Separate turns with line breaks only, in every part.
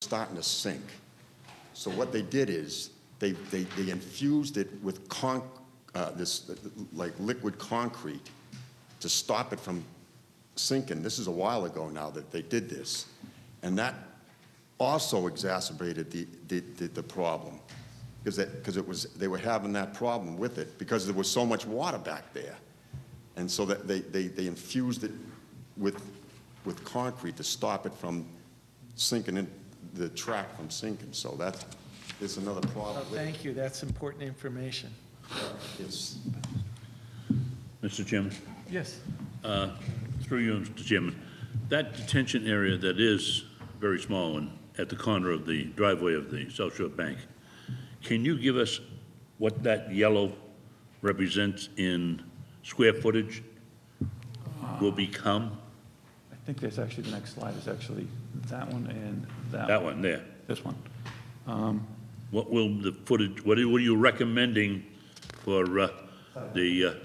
starting to sink. So what they did is they infused it with this like liquid concrete to stop it from sinking. This is a while ago now that they did this, and that also exacerbated the problem because they were having that problem with it because there was so much water back there, and so that they infused it with concrete to stop it from sinking in the track from sinking. So that is another problem.
Oh, thank you. That's important information.
It's
Mr. Chairman,
Yes.
through you, Mr. Chairman, that detention area that is very small and at the corner of the driveway of the South Shore Bank, can you give us what that yellow represents in square footage will become?
I think there's actually, the next slide is actually that one and
That one there.
This one.
What will the footage, what are you recommending for the,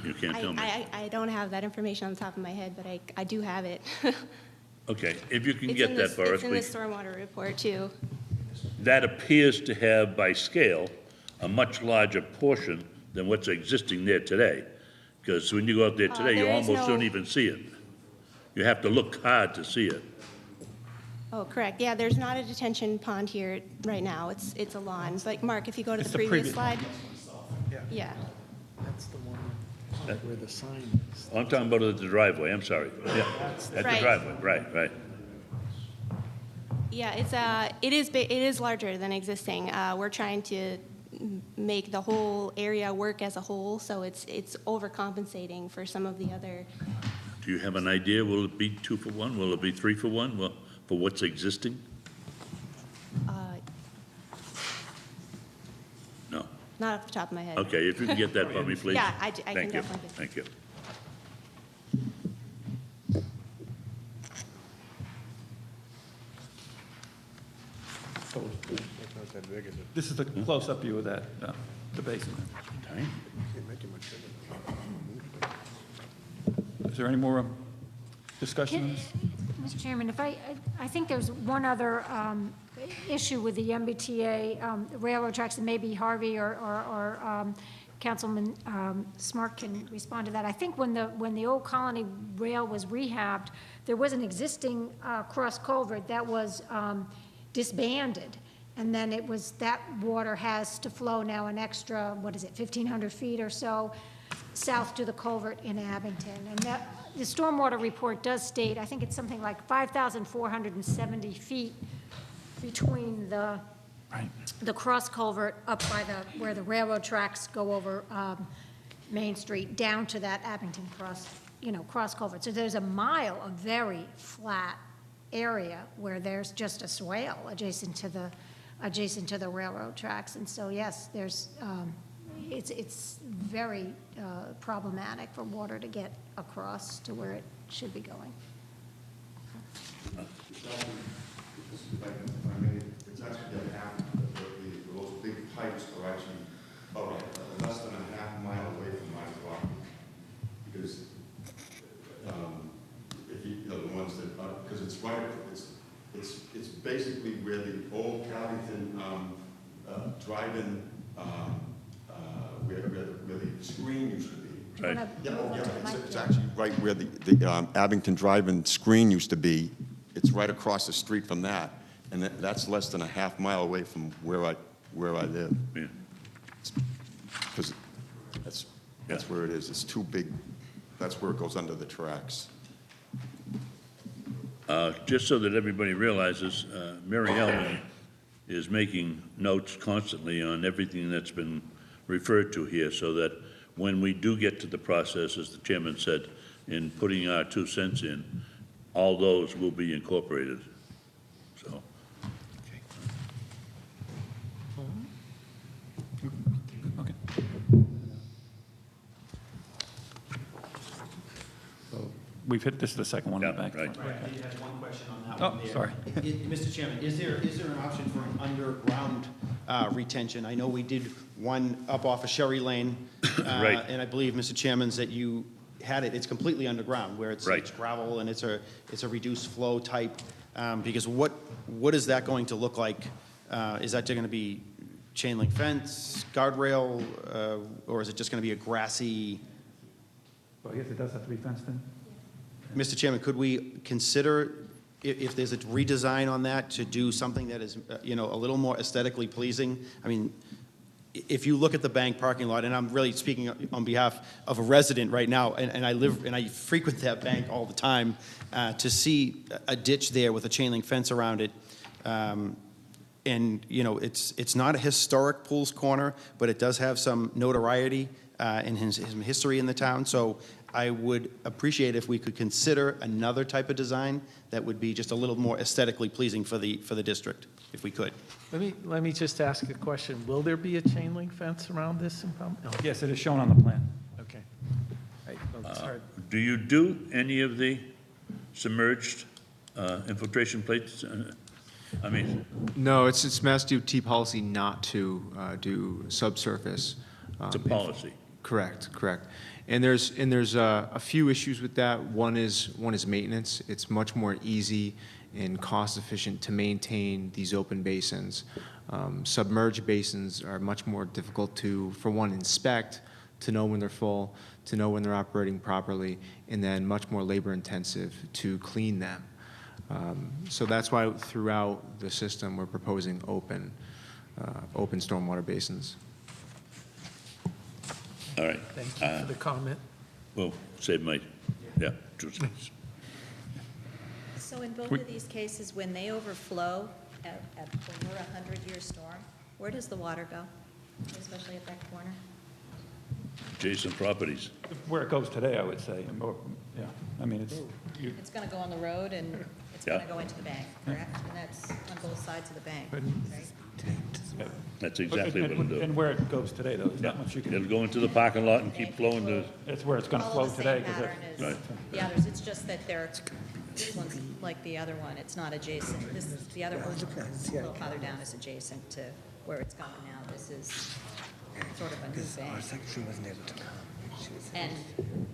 you can't tell me.
I don't have that information on the top of my head, but I do have it.
Okay, if you can
It's
get
in
that
the-
for us,
It's in the
please.
stormwater report, too.
That appears to have, by scale, a much larger portion than what's existing there today. Because when you go out there today, you
there is
almost don't
no-
even see it. You have to look hard to see it.
Oh, correct. Yeah, there's not a detention pond here right now. It's a lawn. But Mark, if you go to
It's
the
the
previous
previous
slide. Yeah.
That's the one where the sign is.
I'm talking about at the driveway, I'm sorry. Yeah, at the
Right.
driveway, right.
Yeah, it is larger than existing. We're trying to make the whole area work as a whole, so it's overcompensating for some of the other.
Do you have an idea? Will it be 2 for 1? Will it be 3 for 1? Well, for what's existing? No.
Not off the top of my head.
Okay, if you can get that for me, please.
Yeah, I can
Thank you.
definitely get-
Thank you.
This is the close-up view of that, the basement.
Okay.
Is there any more discussion on this?
Mr. Chairman, if I think there's one other issue with the MBTA railroad tracks, and maybe Harvey or Councilman Smart can respond to that. I think when the old Colony Rail was rehabbed, there was an existing cross culvert that was disbanded. And then that water has to flow now an extra, 1,500 feet or so south to the culvert in Abington. And the stormwater report does state, I think it's something like 5,470 feet between the cross culvert up by where the railroad tracks go over Main Street down to that Abington cross culvert. So there's a mile of very flat area where there's just a swale adjacent to the railroad tracks. And so, yes, it's very problematic for water to get across to where it should be going.
It's actually a half, those big pipes are actually about less than a half mile away from my property. Because if you know, the ones that, because it's right, it's basically where the old Abington drive-in, where the screen used to be.
Right.
It's actually right where the Abington Drive-In screen used to be. It's right across the street from that, and that's less than a half mile away from where I live.
Yeah.
Because that's where it is. It's too big. That's where it goes under the tracks.
Just so that everybody realizes, Mary Ellen is making notes constantly on everything that's been referred to here, so that when we do get to the process, as the chairman said, in putting our 2 cents in, all those will be incorporated. So,
Okay. So we've hit, this is the second one in the
Yeah,
back.
right.
Right, I had one question on that
Oh,
one there.
sorry.
Mr. Chairman, is there an option for an underground retention? I know we did one up off of Sherry Lane.
Right.
And I believe, Mr. Chairman's, that you had it, it's completely underground, where it's
Right.
gravel and it's a reduced flow type Because what is that going to look like? Is that going to be chain link fence, guardrail, or is it just going to be a grassy?
Well, I guess it does have to be fenced in.
Mr. Chairman, could we consider, if there's a redesign on that, to do something that is, a little more aesthetically pleasing? I mean, if you look at the bank parking lot, and I'm really speaking on behalf of a resident right now, and I frequent that bank all the time, to see a ditch there with a chain link fence around it, and, it's not a historic Pools Corner, but it does have some notoriety in his history in the town. So I would appreciate if we could consider another type of design that would be just a little more aesthetically pleasing for the district, if we could.
Let me just ask a question. Will there be a chain link fence around this? No.
Yes, it is shown on the plan.
Okay. Right, well, it's hard.
Do you do any of the submerged infiltration plates?
No, it's Mass DOT policy not to do subsurface.
It's a policy.
Correct. And there's a few issues with that. One is maintenance. It's much more easy and cost efficient to maintain these open basins. Submerged basins are much more difficult to, for one, inspect, to know when they're full, to know when they're operating properly, and then much more labor intensive to clean them. So that's why throughout the system we're proposing open stormwater basins.
All right.
Thank you for the comment.
We'll save my, 2 seconds.
So in both of these cases, when they overflow over a 100-year storm, where does the water go, especially at that corner?
Adjacent properties.
Where it goes today, I would say. Yeah, I mean,
It's going to go on the road and it's going to go into the bank, correct? And that's on both sides of the bank, right?
That's exactly what it'll do.
And where it goes today, though, there's
Yeah,
not much you can
it'll
do.
go into the parking lot and keep flowing to,
It's where it's going to
Follow
flow
the
today.
same
'cause
pattern as
Right.
the others, it's just that this one's like the other one, it's not adjacent. The other one, a little farther down, is adjacent to where it's going now. This is sort of a new bank. And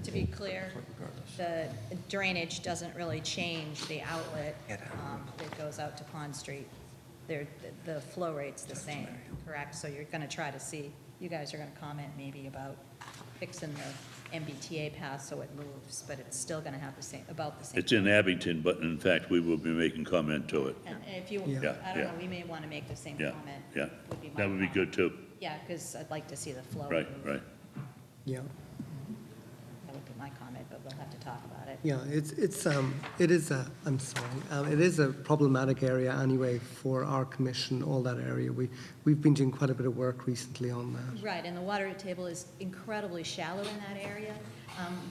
to be clear, the drainage doesn't really change the outlet that goes out to Pond Street. The flow rate's the same, correct? So you're going to try to see, you guys are going to comment maybe about fixing the MBTA path so it moves, but it's still going to have about the same.
it's in Abington, but in fact, we will be making comment to it.
And if you,
Yeah,
I don't know,
yeah.
we may want to make the same
Yeah,
comment.
yeah.
Would be my
That would be
comment.
good, too.
Yeah, because I'd like to see the flow.
Right,
move.
right.
Yeah.
That would be my comment, but we'll have to talk about it.
Yeah, it is a problematic area anyway for our commission, all that area. We've been doing quite a bit of work recently on that.
Right, and the water table is incredibly shallow in that area,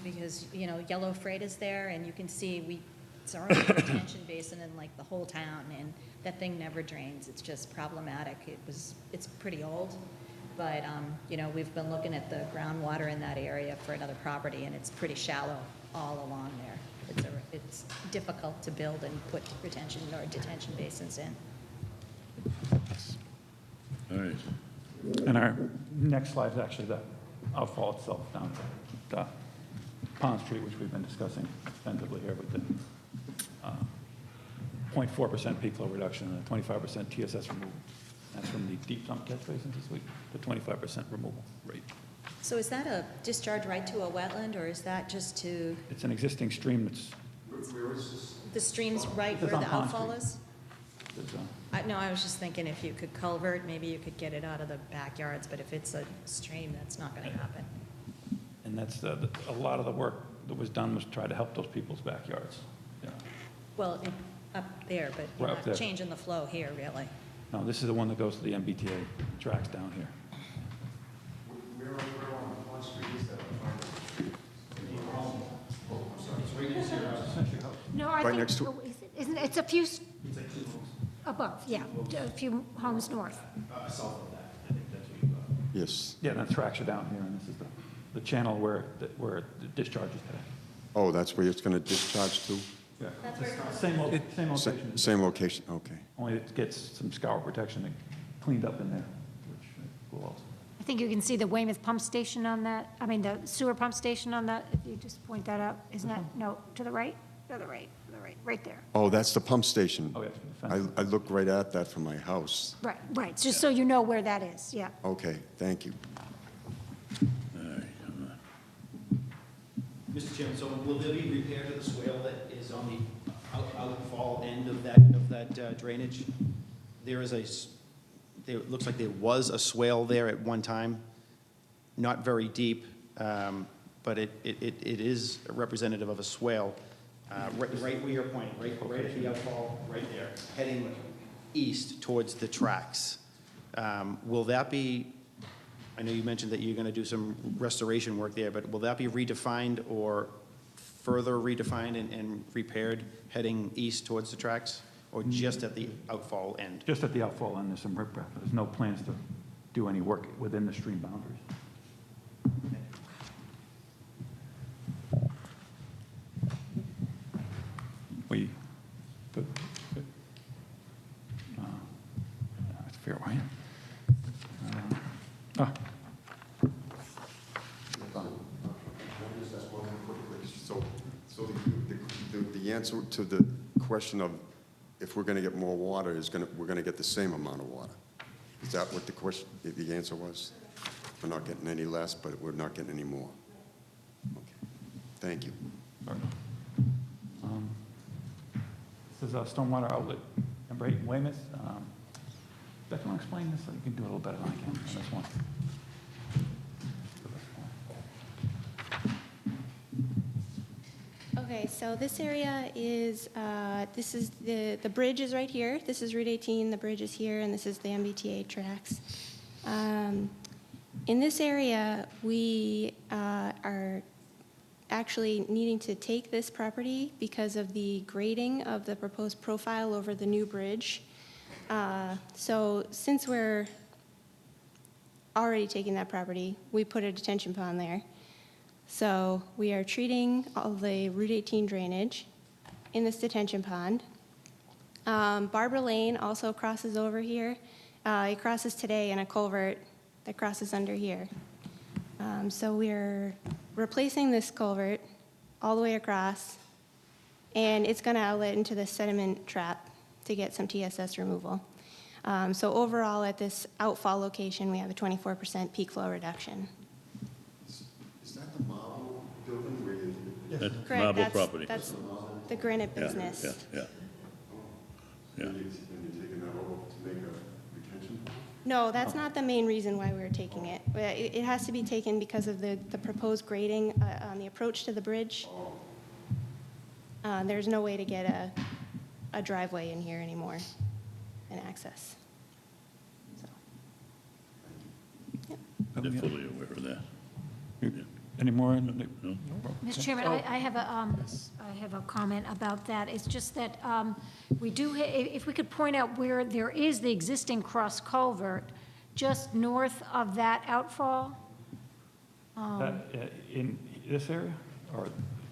because, yellow freight is there, and you can see it's our only retention basin in like the whole town, and that thing never drains. It's just problematic. It's pretty old, but, we've been looking at the groundwater in that area for another property, and it's pretty shallow all along there. It's difficult to build and put retention or detention basins in.
All right.
And our next slide is actually the outfall itself down to Pond Street, which we've been discussing extensively here with the 0.4% peak flow reduction and a 25% TSS removal. That's from the deep sump catch basins this week, the 25% removal rate.
So is that a discharge right to a wetland, or is that just to,
It's an existing stream that's,
the stream's right
It's
where
on
the
Pond
outfall
Street.
is?
there's,
No, I was just thinking if you could culvert, maybe you could get it out of the backyards, but if it's a stream, that's not going to happen.
and that's, a lot of the work that was done was try to help those people's backyards. Yeah.
Well, up there, but you're
Right up
not
there.
changing the flow here, really.
No, this is the one that goes to the MBTA, tracks down here.
Where on Pond Street is that?
No, I
Right
think,
next to-
isn't, it's a few above, yeah, a few homes north.
Yes.
Yeah, that tracks are down here, and this is the channel where it discharges today.
Oh, that's where it's going to discharge to?
Yeah. Same location,
Same location, okay.
only it gets some scour protection and cleaned up in there, which will also.
I think you can see the Weymouth pump station on that, the sewer pump station on that, if you just point that out. Isn't that, no, to the right? To the right, to the right there.
Oh, that's the pump station.
Oh, yes, the fence.
I look right at that from my house.
Right, just so you know where that is, yeah.
Okay, thank you.
Mr. Chairman, so will there be repair to the swale that is on the outfall end of that drainage? There is it looks like there was a swale there at one time, not very deep, but it is representative of a swale. Right where you're pointing, right at the outfall, right there, heading east towards the tracks. Will that be, I know you mentioned that you're going to do some restoration work there, but will that be redefined or further redefined and repaired heading east towards the tracks? Or just at the outfall end?
Just at the outfall end, there's some riprap, but there's no plans to do any work within the stream boundaries. That's a fair way.
So the answer to the question of if we're going to get more water we're going to get the same amount of water. Is that what the answer was? We're not getting any less, but we're not getting any more. Okay, thank you.
This is a stormwater outlet, number 8 in Weymouth. Beth, you want to explain this? You can do it a little better than I can on this one.
Okay, so this area is, this is the bridge is right here. This is Route 18, the bridge is here, and this is the MBTA tracks. In this area, we are actually needing to take this property because of the grading of the proposed profile over the new bridge. So since we're already taking that property, we put a detention pond there. So we are treating all the Route 18 drainage in this detention pond. Barbara Lane also crosses over here. It crosses today in a culvert that crosses under here. So we're replacing this culvert all the way across, and it's going to outlet into the sediment trap to get some TSS removal. So overall, at this outfall location, we have a 24% peak flow reduction.
Is that the marble building where you?
That's
Correct,
marble
that's-
property.
That's the granite
Yeah,
business.
Yeah.
And you're taking that over to make a retention pond?
No, that's not the main reason why we're taking it. It has to be taken because of the proposed grading on the approach to the bridge. There's no way to get a driveway in here anymore and access. So, yep.
They're fully aware of that.
Any more?
No?
Mr. Chairman, I have a comment about that. It's just that we do, if we could point out where there is the existing cross culvert, just north of that outfall.
In this area, or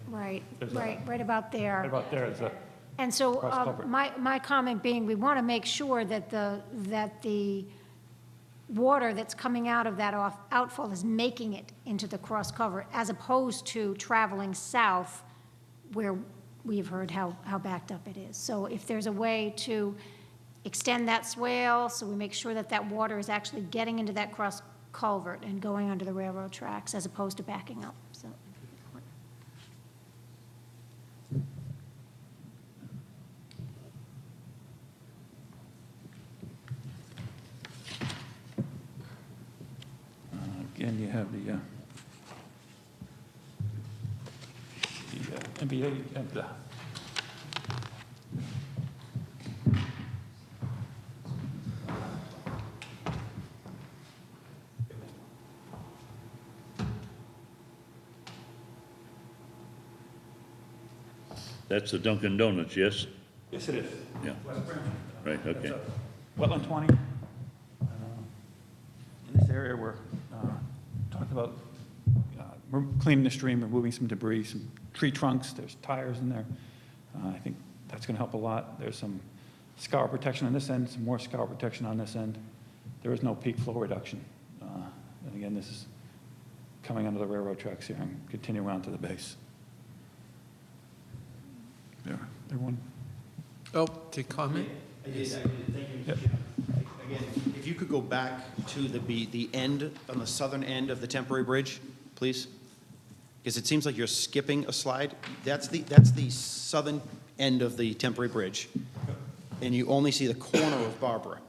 Right,
There's a-
right about there.
right about there is a,
And so
Cross culvert.
my comment being, we want to make sure that the water that's coming out of that outfall is making it into the cross culvert, as opposed to traveling south where we've heard how backed up it is. So if there's a way to extend that swale, so we make sure that that water is actually getting into that cross culvert and going under the railroad tracks, as opposed to backing up, so.
again, you have the NBA and the
That's the Dunkin' Donuts, yes?
Yes, it is.
Yeah.
West Branch.
Right, okay.
That's Wetland 20. In this area, we're talking about cleaning the stream, removing some debris, some tree trunks, there's tires in there. I think that's going to help a lot. There's some scour protection on this end, some more scour protection on this end. There is no peak flow reduction. And again, this is coming under the railroad tracks here and continuing on to the base. There. Everyone?
Oh, to comment?
I did, thank you,
Yep.
Mr. Chairman. Again, if you could go back to the end, on the southern end of the temporary bridge, please? Because it seems like you're skipping a slide. That's the southern end of the temporary bridge. And you only see the corner of Barbara.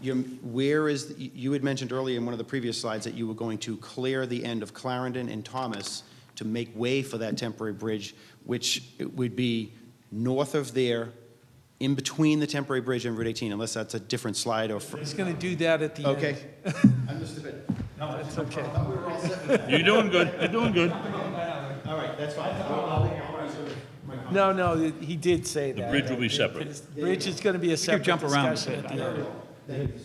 You had mentioned earlier in one of the previous slides that you were going to clear the end of Clarendon and Thomas to make way for that temporary bridge, which would be north of there, in between the temporary bridge and Route 18, unless that's a different slide or.
He's going to do that at the end.
Okay. Understood.
No, it's okay.
You're doing good, you're doing good.
All right, that's fine.
No, he did say that.
The bridge will be separate.
The bridge is going to be a separate
jump around a
discussion
bit.
at the end.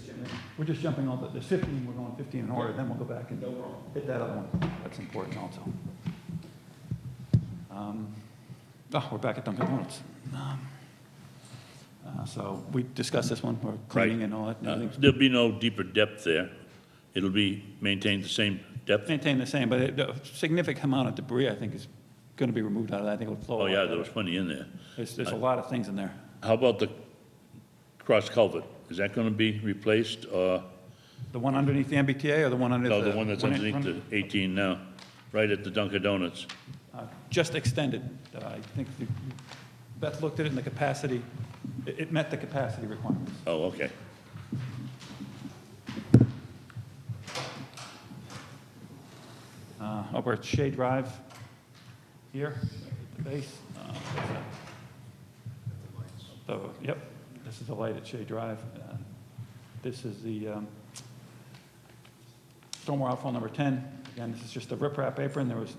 We're just jumping all there's 15, we're going 15 in order, then we'll go back and hit that other one. That's important also. We're back at Dunkin' Donuts. So we discussed this one, we're cleaning and all that. and everything's
There'll be no deeper depth there. It'll be maintained the same depth.
Maintain the same, but a significant amount of debris, I think, is going to be removed out of that. I think it'll flow.
Oh,
a lot
yeah,
better.
there was plenty in there.
There's a lot of things in there.
How about the cross culvert? Is that going to be replaced, or,
The one underneath the MBTA or the one under
no, the one that's underneath the 18 now, right at the Dunkin' Donuts?
Just extended. I think Beth looked at it in the capacity, it met the capacity requirements.
Oh, okay.
Over at Shea Drive here, at the base. Yep, this is the light at Shea Drive. This is the stormwater outfall number 10. Again, this is just a riprap apron. There was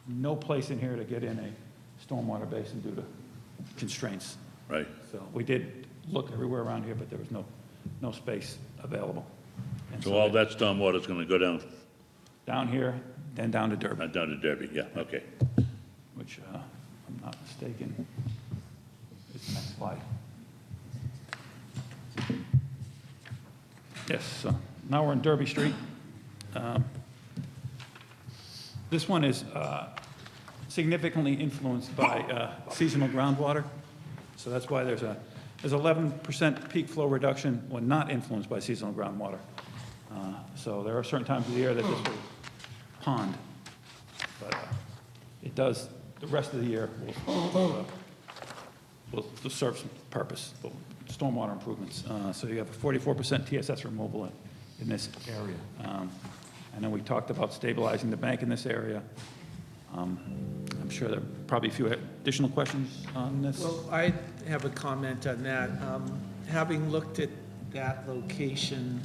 no place in here to get in a stormwater basin due to constraints.
Right.
So we did look everywhere around here, but there was no space available. And
So all that stormwater's going to go down,
down here, then down to Derby,
down to Derby, yeah, okay.
which, if I'm not mistaken, is the next slide. Yes, so now we're in Derby Street. This one is significantly influenced by seasonal groundwater. So that's why there's 11% peak flow reduction when not influenced by seasonal groundwater. So there are certain times of the year that this will pond, but it does, the rest of the year will serve some purpose, stormwater improvements. So you have a 44% TSS removal in this area. And then we talked about stabilizing the bank in this area. I'm sure there are probably a few additional questions on this.
Well, I have a comment on that. Having looked at that location,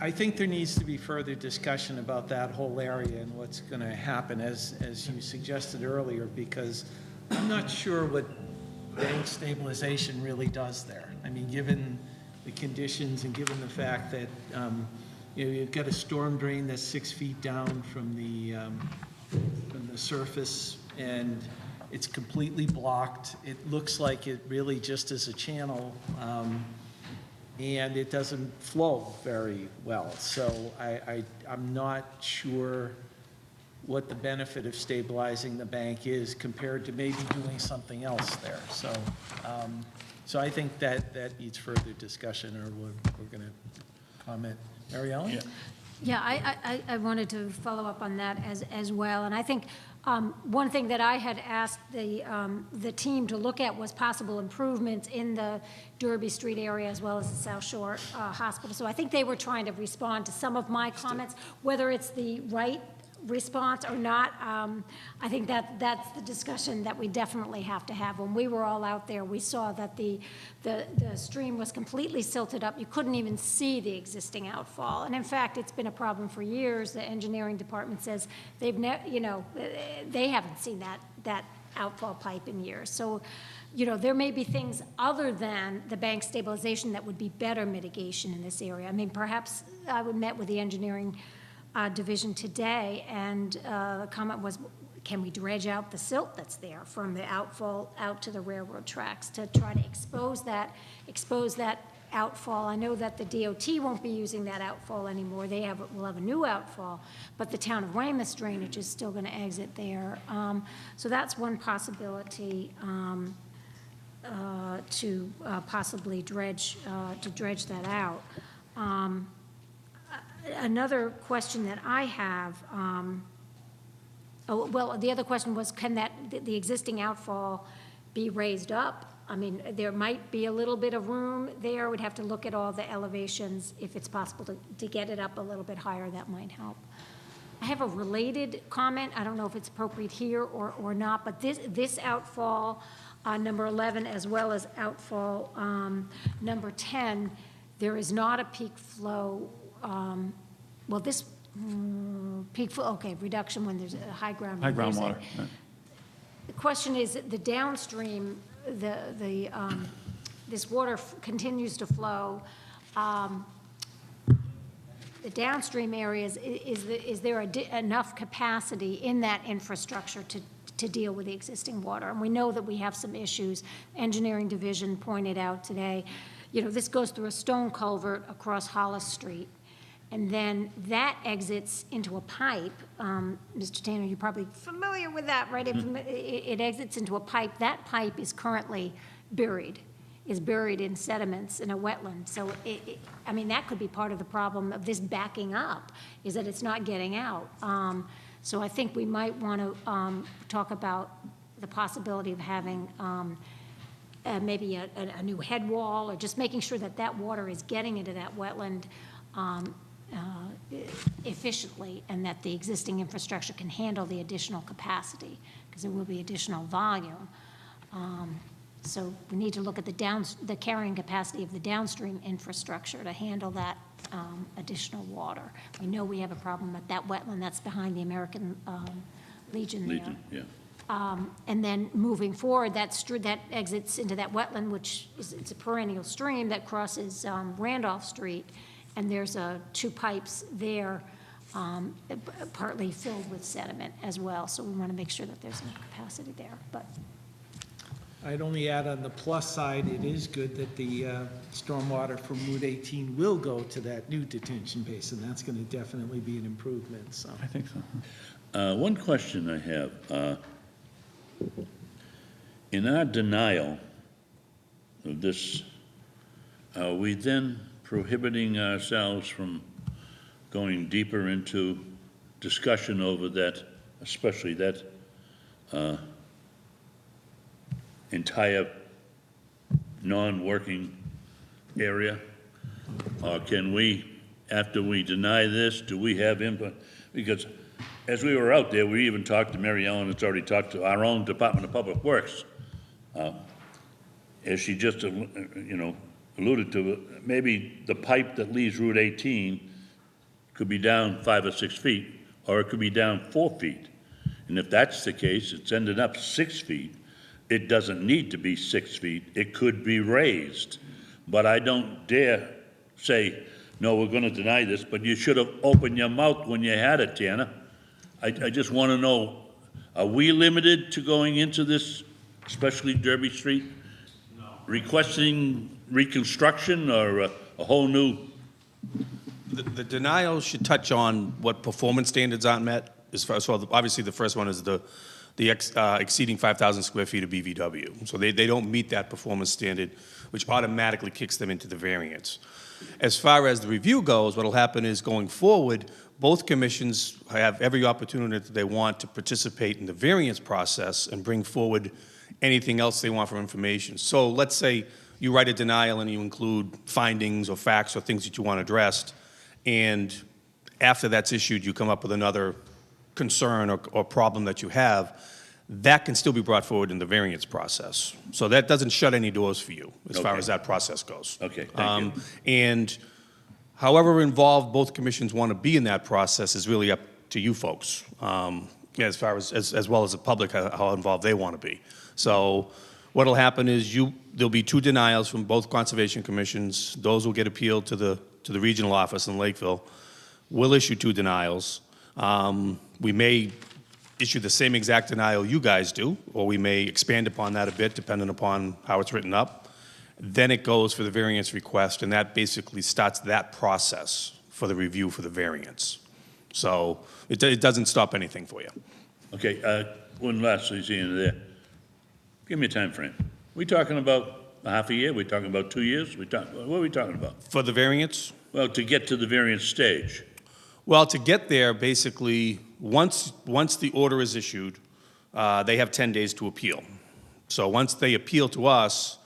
I think there needs to be further discussion about that whole area and what's going to happen, as you suggested earlier, because I'm not sure what bank stabilization really does there. I mean, given the conditions and given the fact that you've got a storm drain that's 6 feet down from the surface, and it's completely blocked. It looks like it really just is a channel, and it doesn't flow very well. So I'm not sure what the benefit of stabilizing the bank is compared to maybe doing something else there. So I think that needs further discussion, or we're going to comment. Mary Ellen?
Yeah.
Yeah, I wanted to follow up on that as well. And I think one thing that I had asked the team to look at was possible improvements in the Derby Street area as well as the South Shore Hospital. So I think they were trying to respond to some of my comments, whether it's the right response or not. I think that's the discussion that we definitely have to have. When we were all out there, we saw that the stream was completely silted up. You couldn't even see the existing outfall. And in fact, it's been a problem for years. The engineering department says they haven't seen that outfall pipe in years. So, there may be things other than the bank stabilization that would be better mitigation in this area. I mean, perhaps I met with the engineering division today, and the comment was, can we dredge out the silt that's there from the outfall out to the railroad tracks to try to expose that outfall. I know that the DOT won't be using that outfall anymore. Will have a new outfall, but the town of Weymouth drainage is still going to exit there. So that's one possibility to possibly dredge that out. Another question that I have, the other question was, can the existing outfall be raised up? I mean, there might be a little bit of room there. We'd have to look at all the elevations. If it's possible to get it up a little bit higher, that might help. I have a related comment. I don't know if it's appropriate here or not, but this outfall, number 11, as well as outfall number 10, there is not a peak flow. Peak flow, okay, reduction when there's a high ground.
High groundwater. Right.
The question is, the downstream, this water continues to flow. The downstream areas, is there enough capacity in that infrastructure to deal with the existing water? And we know that we have some issues. Engineering division pointed out today, this goes through a stone culvert across Hollis Street. And then that exits into a pipe. Mr. Tanner, you're probably familiar with that, right? It exits into a pipe. That pipe is currently buried in sediments in a wetland. So, that could be part of the problem of this backing up, is that it's not getting out. So I think we might want to talk about the possibility of having maybe a new head wall, or just making sure that water is getting into that wetland efficiently, and that the existing infrastructure can handle the additional capacity, because there will be additional volume. So we need to look at the carrying capacity of the downstream infrastructure to handle that additional water. We know we have a problem at that wetland that's behind the American Legion there.
Legion, yeah.
And then moving forward, that exits into that wetland, which it's a perennial stream that crosses Randolph Street, and there's 2 pipes there, partly filled with sediment as well. So we want to make sure that there's enough capacity there. But
I'd only add, on the plus side, it is good that the stormwater from Route 18 will go to that new detention basin. That's going to definitely be an improvement, so.
I think so.
One question I have. In our denial of this, are we then prohibiting ourselves from going deeper into discussion over that, especially that entire non-working area? Or can we, after we deny this, do we have input? Because as we were out there, we even talked to Mary Ellen, that's already talked to our own Department of Public Works. As she just, alluded to, maybe the pipe that leaves Route 18 could be down 5 or 6 feet, or it could be down 4 feet. And if that's the case, it's ended up 6 feet. It doesn't need to be 6 feet. It could be raised. But I don't dare say, no, we're going to deny this, but you should have opened your mouth when you had it, Tanner. I just want to know, are we limited to going into this, especially Derby Street? No. Requesting reconstruction or a whole new?
The denial should touch on what performance standards aren't met. So obviously, the first one is the exceeding 5,000 square feet of BVW. So they don't meet that performance standard, which automatically kicks them into the variance. As far as the review goes, what will happen is, going forward, both commissions have every opportunity that they want to participate in the variance process and bring forward anything else they want for information. So let's say you write a denial and you include findings or facts or things that you want addressed, and after that's issued, you come up with another concern or problem that you have, that can still be brought forward in the variance process. So that doesn't shut any doors for you as far as that process goes.
Okay, thank you.
And however involved both commissions want to be in that process is really up to you folks, as far as well as the public, how involved they want to be. So what'll happen is there'll be 2 denials from both conservation commissions. Those will get appealed to the regional office in Lakeville. We'll issue 2 denials. We may issue the same exact denial you guys do, or we may expand upon that a bit depending upon how it's written up.
Then it goes for the variance request, and that basically starts that process for the review for the variance. So it doesn't stop anything for you.
Okay, one last thing there. Give me a time frame. We talking about a half a year? We talking about 2 years? What are we talking about?
For the variance?
Well, to get to the variance stage.
Well, to get there, basically, once the order is issued, they have 10 days to appeal. So once they appeal to us,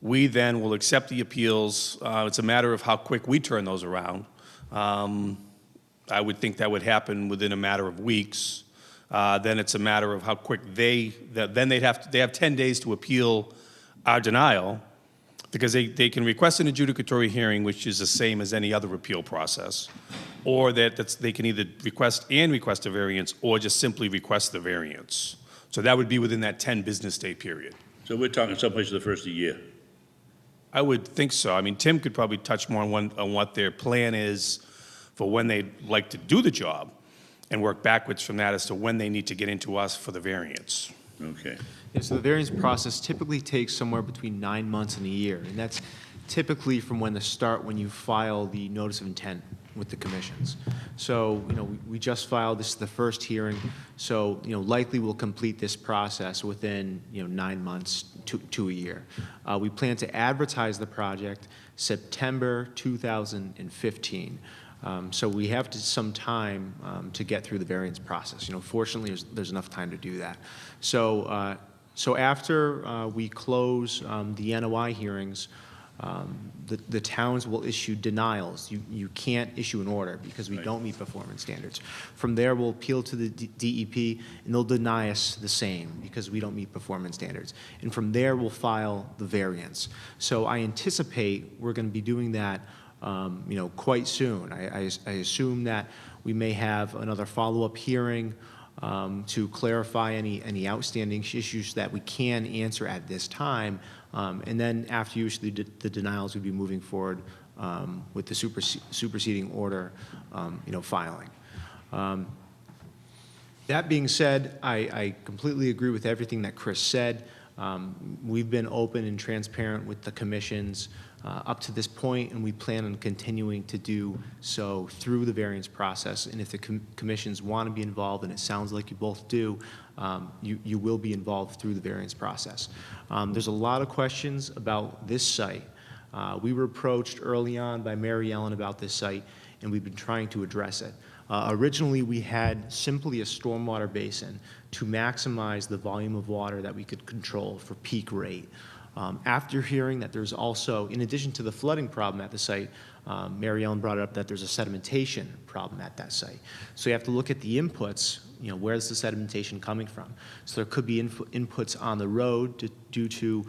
we then will accept the appeals. It's a matter of how quick we turn those around. I would think that would happen within a matter of weeks. Then it's a matter of how quick they have 10 days to appeal our denial, because they can request an adjudicatory hearing, which is the same as any other appeal process, or they can either request a variance or just simply request the variance. So that would be within that 10 business day period.
So we're talking someplace the first of the year.
I would think so. I mean, Tim could probably touch more on what their plan is for when they'd like to do the job, and work backwards from that as to when they need to get into us for the variance.
Okay.
Yeah, so the variance process typically takes somewhere between 9 months and a year, and that's typically from when you file the notice of intent with the commissions. So, we just filed, this is the first hearing, so, likely we'll complete this process within, 9 months to a year. We plan to advertise the project September 2015. So we have some time to get through the variance process. Fortunately, there's enough time to do that. So after we close the NOI hearings, the towns will issue denials. You can't issue an order because we don't meet performance standards. From there, we'll appeal to the DEP, and they'll deny us the same because we don't meet performance standards. And from there, we'll file the variance. So I anticipate we're going to be doing that quite soon. I assume that we may have another follow-up hearing to clarify any outstanding issues that we can answer at this time. And then after you issue the denials, we'd be moving forward with the superseding order, filing. That being said, I completely agree with everything that Chris said. We've been open and transparent with the commissions up to this point, and we plan on continuing to do so through the variance process. And if the commissions want to be involved, and it sounds like you both do, you will be involved through the variance process. There's a lot of questions about this site. We were approached early on by Mary Ellen about this site, and we've been trying to address it. Originally, we had simply a stormwater basin to maximize the volume of water that we could control for peak rate. After hearing that there's also, in addition to the flooding problem at the site, Mary Ellen brought it up that there's a sedimentation problem at that site. So you have to look at the inputs, where's the sedimentation coming from? So there could be inputs on the road due to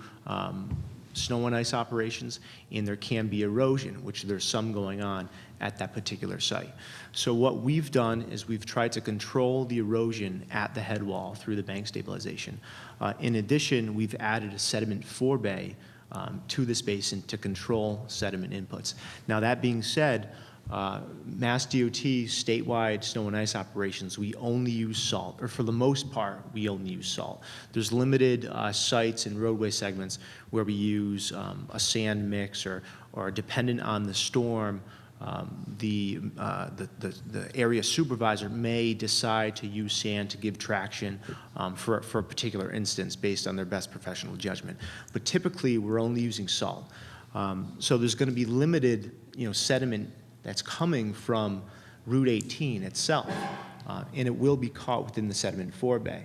snow and ice operations, and there can be erosion, which there's some going on at that particular site. So what we've done is we've tried to control the erosion at the head wall through the bank stabilization. In addition, we've added a sediment forebay to this basin to control sediment inputs. Now, that being said, Mass DOT statewide snow and ice operations, we only use salt, or for the most part, we only use salt. There's limited sites and roadway segments where we use a sand mix, or dependent on the storm, the area supervisor may decide to use sand to give traction for a particular instance based on their best professional judgment. But typically, we're only using salt. So there's going to be limited, sediment that's coming from Route 18 itself, and it will be caught within the sediment forebay.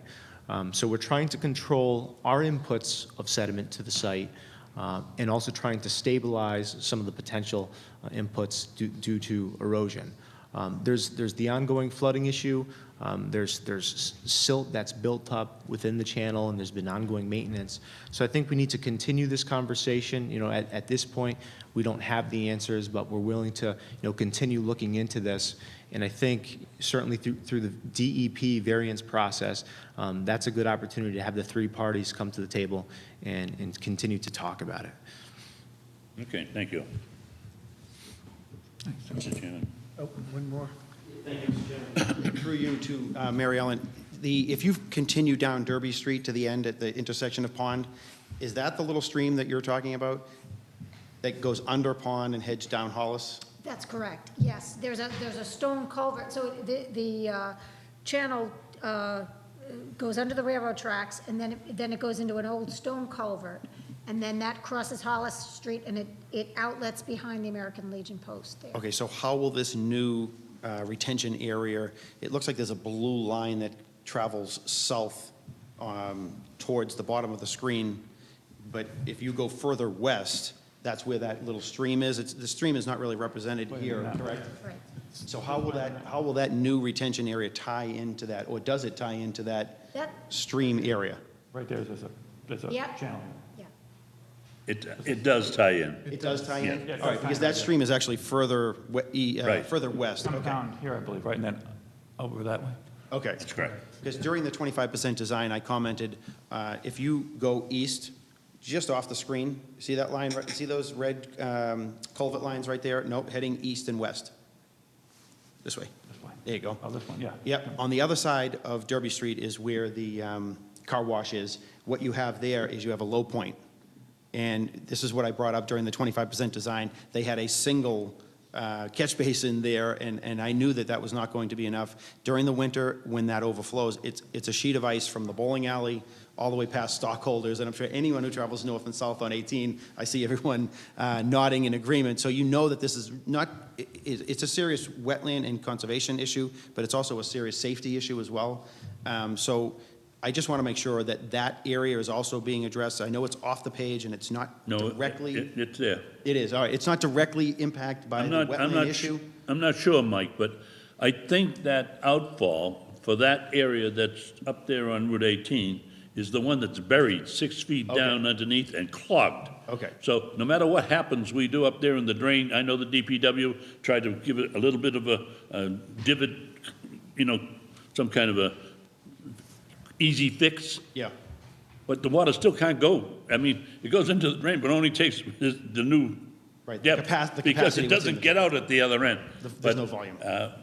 So we're trying to control our inputs of sediment to the site, and also trying to stabilize some of the potential inputs due to erosion. There's the ongoing flooding issue. There's silt that's built up within the channel, and there's been ongoing maintenance. So I think we need to continue this conversation. At this point, we don't have the answers, but we're willing to continue looking into this. And I think certainly through the DEP variance process, that's a good opportunity to have the three parties come to the table and continue to talk about it.
Okay, thank you. Mr. Chairman.
Oh, one more.
Thank you, Mr. Chairman. Through you to Mary Ellen, if you continue down Derby Street to the end at the intersection of Pond, is that the little stream that you're talking about? that goes under Pond and heads down Hollis?
That's correct, yes. There's a stone culvert, so the channel goes under the railroad tracks, and then it goes into an old stone culvert, and then that crosses Hollis Street, and it outlets behind the American Legion Post there.
Okay, so how will this new retention area, it looks like there's a blue line that travels south towards the bottom of the screen, but if you go further west, that's where that little stream is. The stream is not really represented here, correct?
Right.
So how will that new retention area tie into that, or does it tie into that
That,
stream area?
Right there's a
Yep.
channel.
yeah.
It does tie in.
It does tie in?
Yeah.
All right, because that stream is actually further,
Right.
further west.
Come
Okay.
down here, I believe, right, and then over that way.
Okay.
That's correct.
Because during the 25% design, I commented, if you go east, just off the screen, see that line, see those red culvert lines right there? Nope, heading east and west. This way.
This way.
There you go.
Oh, this one, yeah.
Yep, on the other side of Derby Street is where the car wash is. What you have there is you have a low point. And this is what I brought up during the 25% design. They had a single catch basin there, and I knew that that was not going to be enough. During the winter, when that overflows, it's a sheet of ice from the bowling alley all the way past stockholders, and I'm sure anyone who travels north and south on 18, I see everyone nodding in agreement. So you know that this is not, it's a serious wetland and conservation issue, but it's also a serious safety issue as well. So I just want to make sure that that area is also being addressed. I know it's off the page and it's not
No,
directly.
it's there.
It is, all right. It's not directly impacted by the wetland issue?
I'm not sure, Mike, but I think that outfall for that area that's up there on Route 18 is the one that's buried 6 feet down underneath and clogged.
Okay.
So no matter what happens, we do up there in the drain, I know the DPW tried to give it a little bit of a divot, some kind of a easy fix.
Yeah.
But the water still can't go. I mean, it goes into the drain, but only takes the new
Right, the
depth.
the
Because
capacity
it
what's in
doesn't
the-
get out at the other end.
There's
But,
no volume.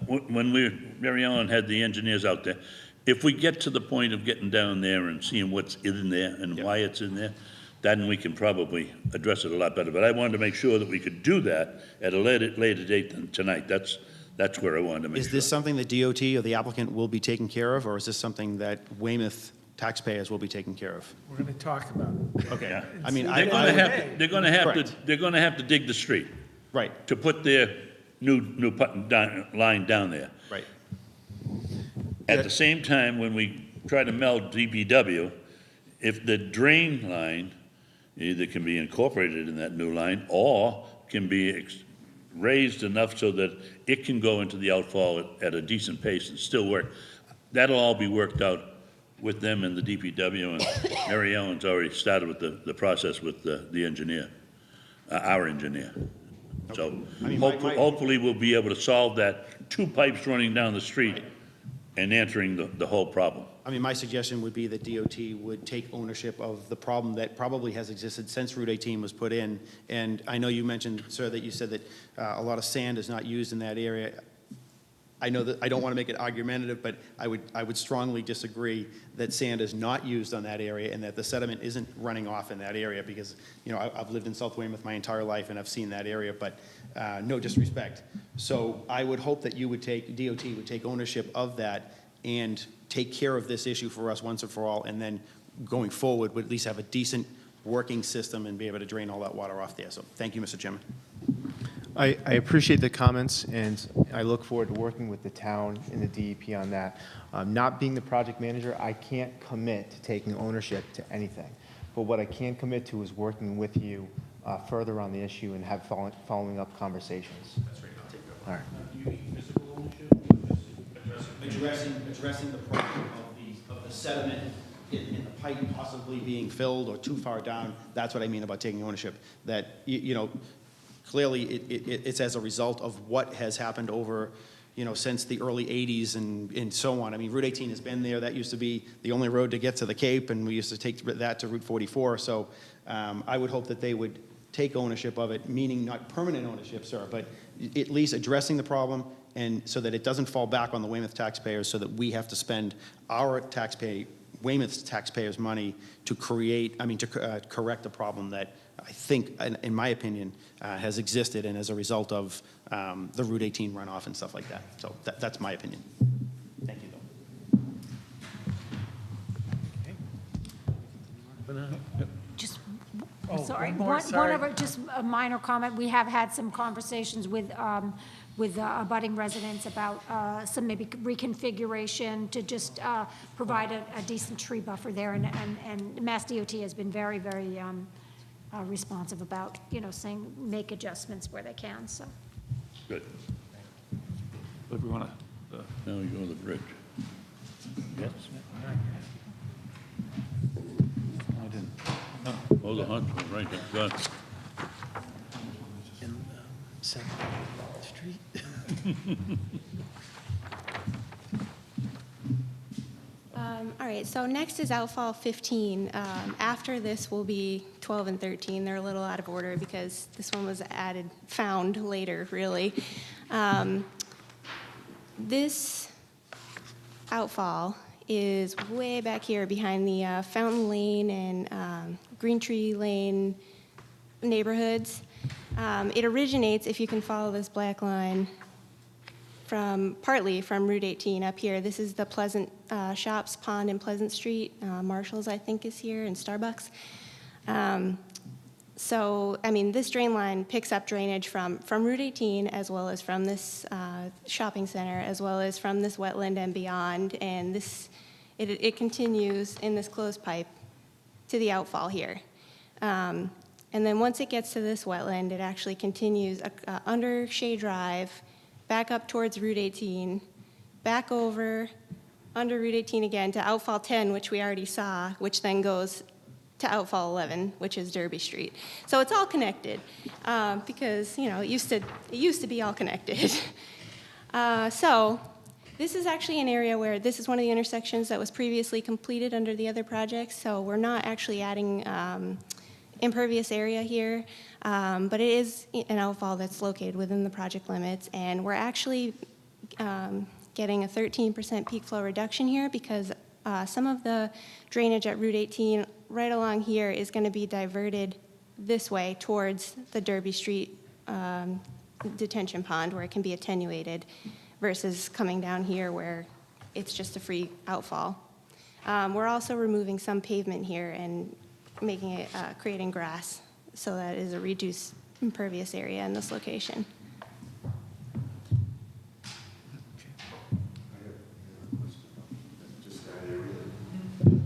When Mary Ellen had the engineers out there, if we get to the point of getting down there and seeing what's in there and why it's in there, then we can probably address it a lot better. But I wanted to make sure that we could do that at a later date than tonight. That's where I wanted to make sure.
Is this something that DOT or the applicant will be taking care of, or is this something that Weymouth taxpayers will be taking care of?
We're going to talk about it.
Okay.
Yeah.
I mean,
They're gonna have
Correct.
they're gonna have to dig the street
Right,
to put their new line down there.
right.
At the same time, when we try to meld DPW, if the drain line either can be incorporated in that new line or can be raised enough so that it can go into the outfall at a decent pace and still work, that'll all be worked out with them and the DPW, and Mary Ellen's already started with the process with the engineer, our engineer. So
I mean,
hopefully we'll be able to solve that, 2 pipes running down the street and answering the whole problem.
I mean, my suggestion would be that DOT would take ownership of the problem that probably has existed since Route 18 was put in. And I know you mentioned, sir, that you said that a lot of sand is not used in that area. I know that, I don't want to make it argumentative, but I would strongly disagree that sand is not used on that area and that the sediment isn't running off in that area because, I've lived in South Weymouth my entire life and I've seen that area, but no disrespect. So I would hope that DOT would take ownership of that and take care of this issue for us once and for all, and then going forward, would at least have a decent working system and be able to drain all that water off there. So thank you, Mr. Chairman.
I appreciate the comments, and I look forward to working with the town and the DEP on that. Not being the project manager, I can't commit to taking ownership to anything. But what I can commit to is working with you further on the issue and have following up conversations.
That's right, I'll take that.
All right.
Do you need physical ownership? Addressing the problem of the sediment in the pipe possibly being filled or too far down, that's what I mean about taking ownership. That, clearly it's as a result of what has happened over, since the early 80s and so on. I mean, Route 18 has been there. That used to be the only road to get to the Cape, and we used to take that to Route 44. So I would hope that they would take ownership of it, meaning not permanent ownership, sir, but at least addressing the problem, and so that it doesn't fall back on the Weymouth taxpayers, so that we have to spend our Weymouth's taxpayers' money to correct the problem that I think, in my opinion, has existed and as a result of the Route 18 runoff and stuff like that. So that's my opinion. Thank you, though.
Just,
Oh,
sorry,
one more,
one
sorry.
other, just a minor comment. We have had some conversations with abutting residents about some maybe reconfiguration to just provide a decent tree buffer there. And Mass DOT has been very, very responsive about, saying make adjustments where they can, so.
Good.
But we want to,
Now we go to the bridge. Yes?
I didn't.
Oh, the hunt was right there. Go ahead.
In 7th Street.
All right, so next is outfall 15. After this will be 12 and 13. They're a little out of order because this one was found later, really. This outfall is way back here behind the Fountain Lane and Green Tree Lane neighborhoods. It originates, if you can follow this black line, partly from Route 18 up here. This is the Pleasant Shops Pond and Pleasant Street. Marshall's, I think, is here, and Starbucks. So, I mean, this drain line picks up drainage from Route 18, as well as from this shopping center, as well as from this wetland and beyond. And it continues in this closed pipe to the outfall here. And then once it gets to this wetland, it actually continues under Shea Drive, back up towards Route 18, back over under Route 18 again to outfall 10, which we already saw, which then goes to outfall 11, which is Derby Street. So it's all connected because, it used to be all connected. So this is actually an area where this is one of the intersections that was previously completed under the other projects. So we're not actually adding impervious area here, but it is an outfall that's located within the project limits, and we're actually getting a 13% peak flow reduction here because some of the drainage at Route 18 right along here is going to be diverted this way towards the Derby Street detention pond where it can be attenuated versus coming down here where it's just a free outfall. We're also removing some pavement here and making it, creating grass, so that is a reduced impervious area in this location.
Just that area. I mean,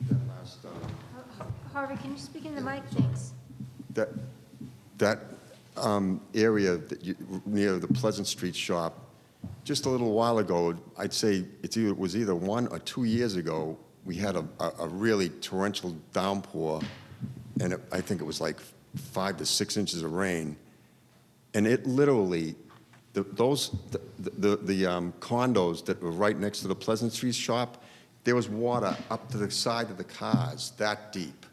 that last,
Harvey, can you speak in the mic? Thanks.
that area near the Pleasant Street shop, just a little while ago, I'd say it was either 1 or 2 years ago, we had a really torrential downpour, and I think it was like 5 to 6 inches of rain, and it literally, the condos that were right next to the Pleasant Street shop, there was water up to the side of the cars that deep.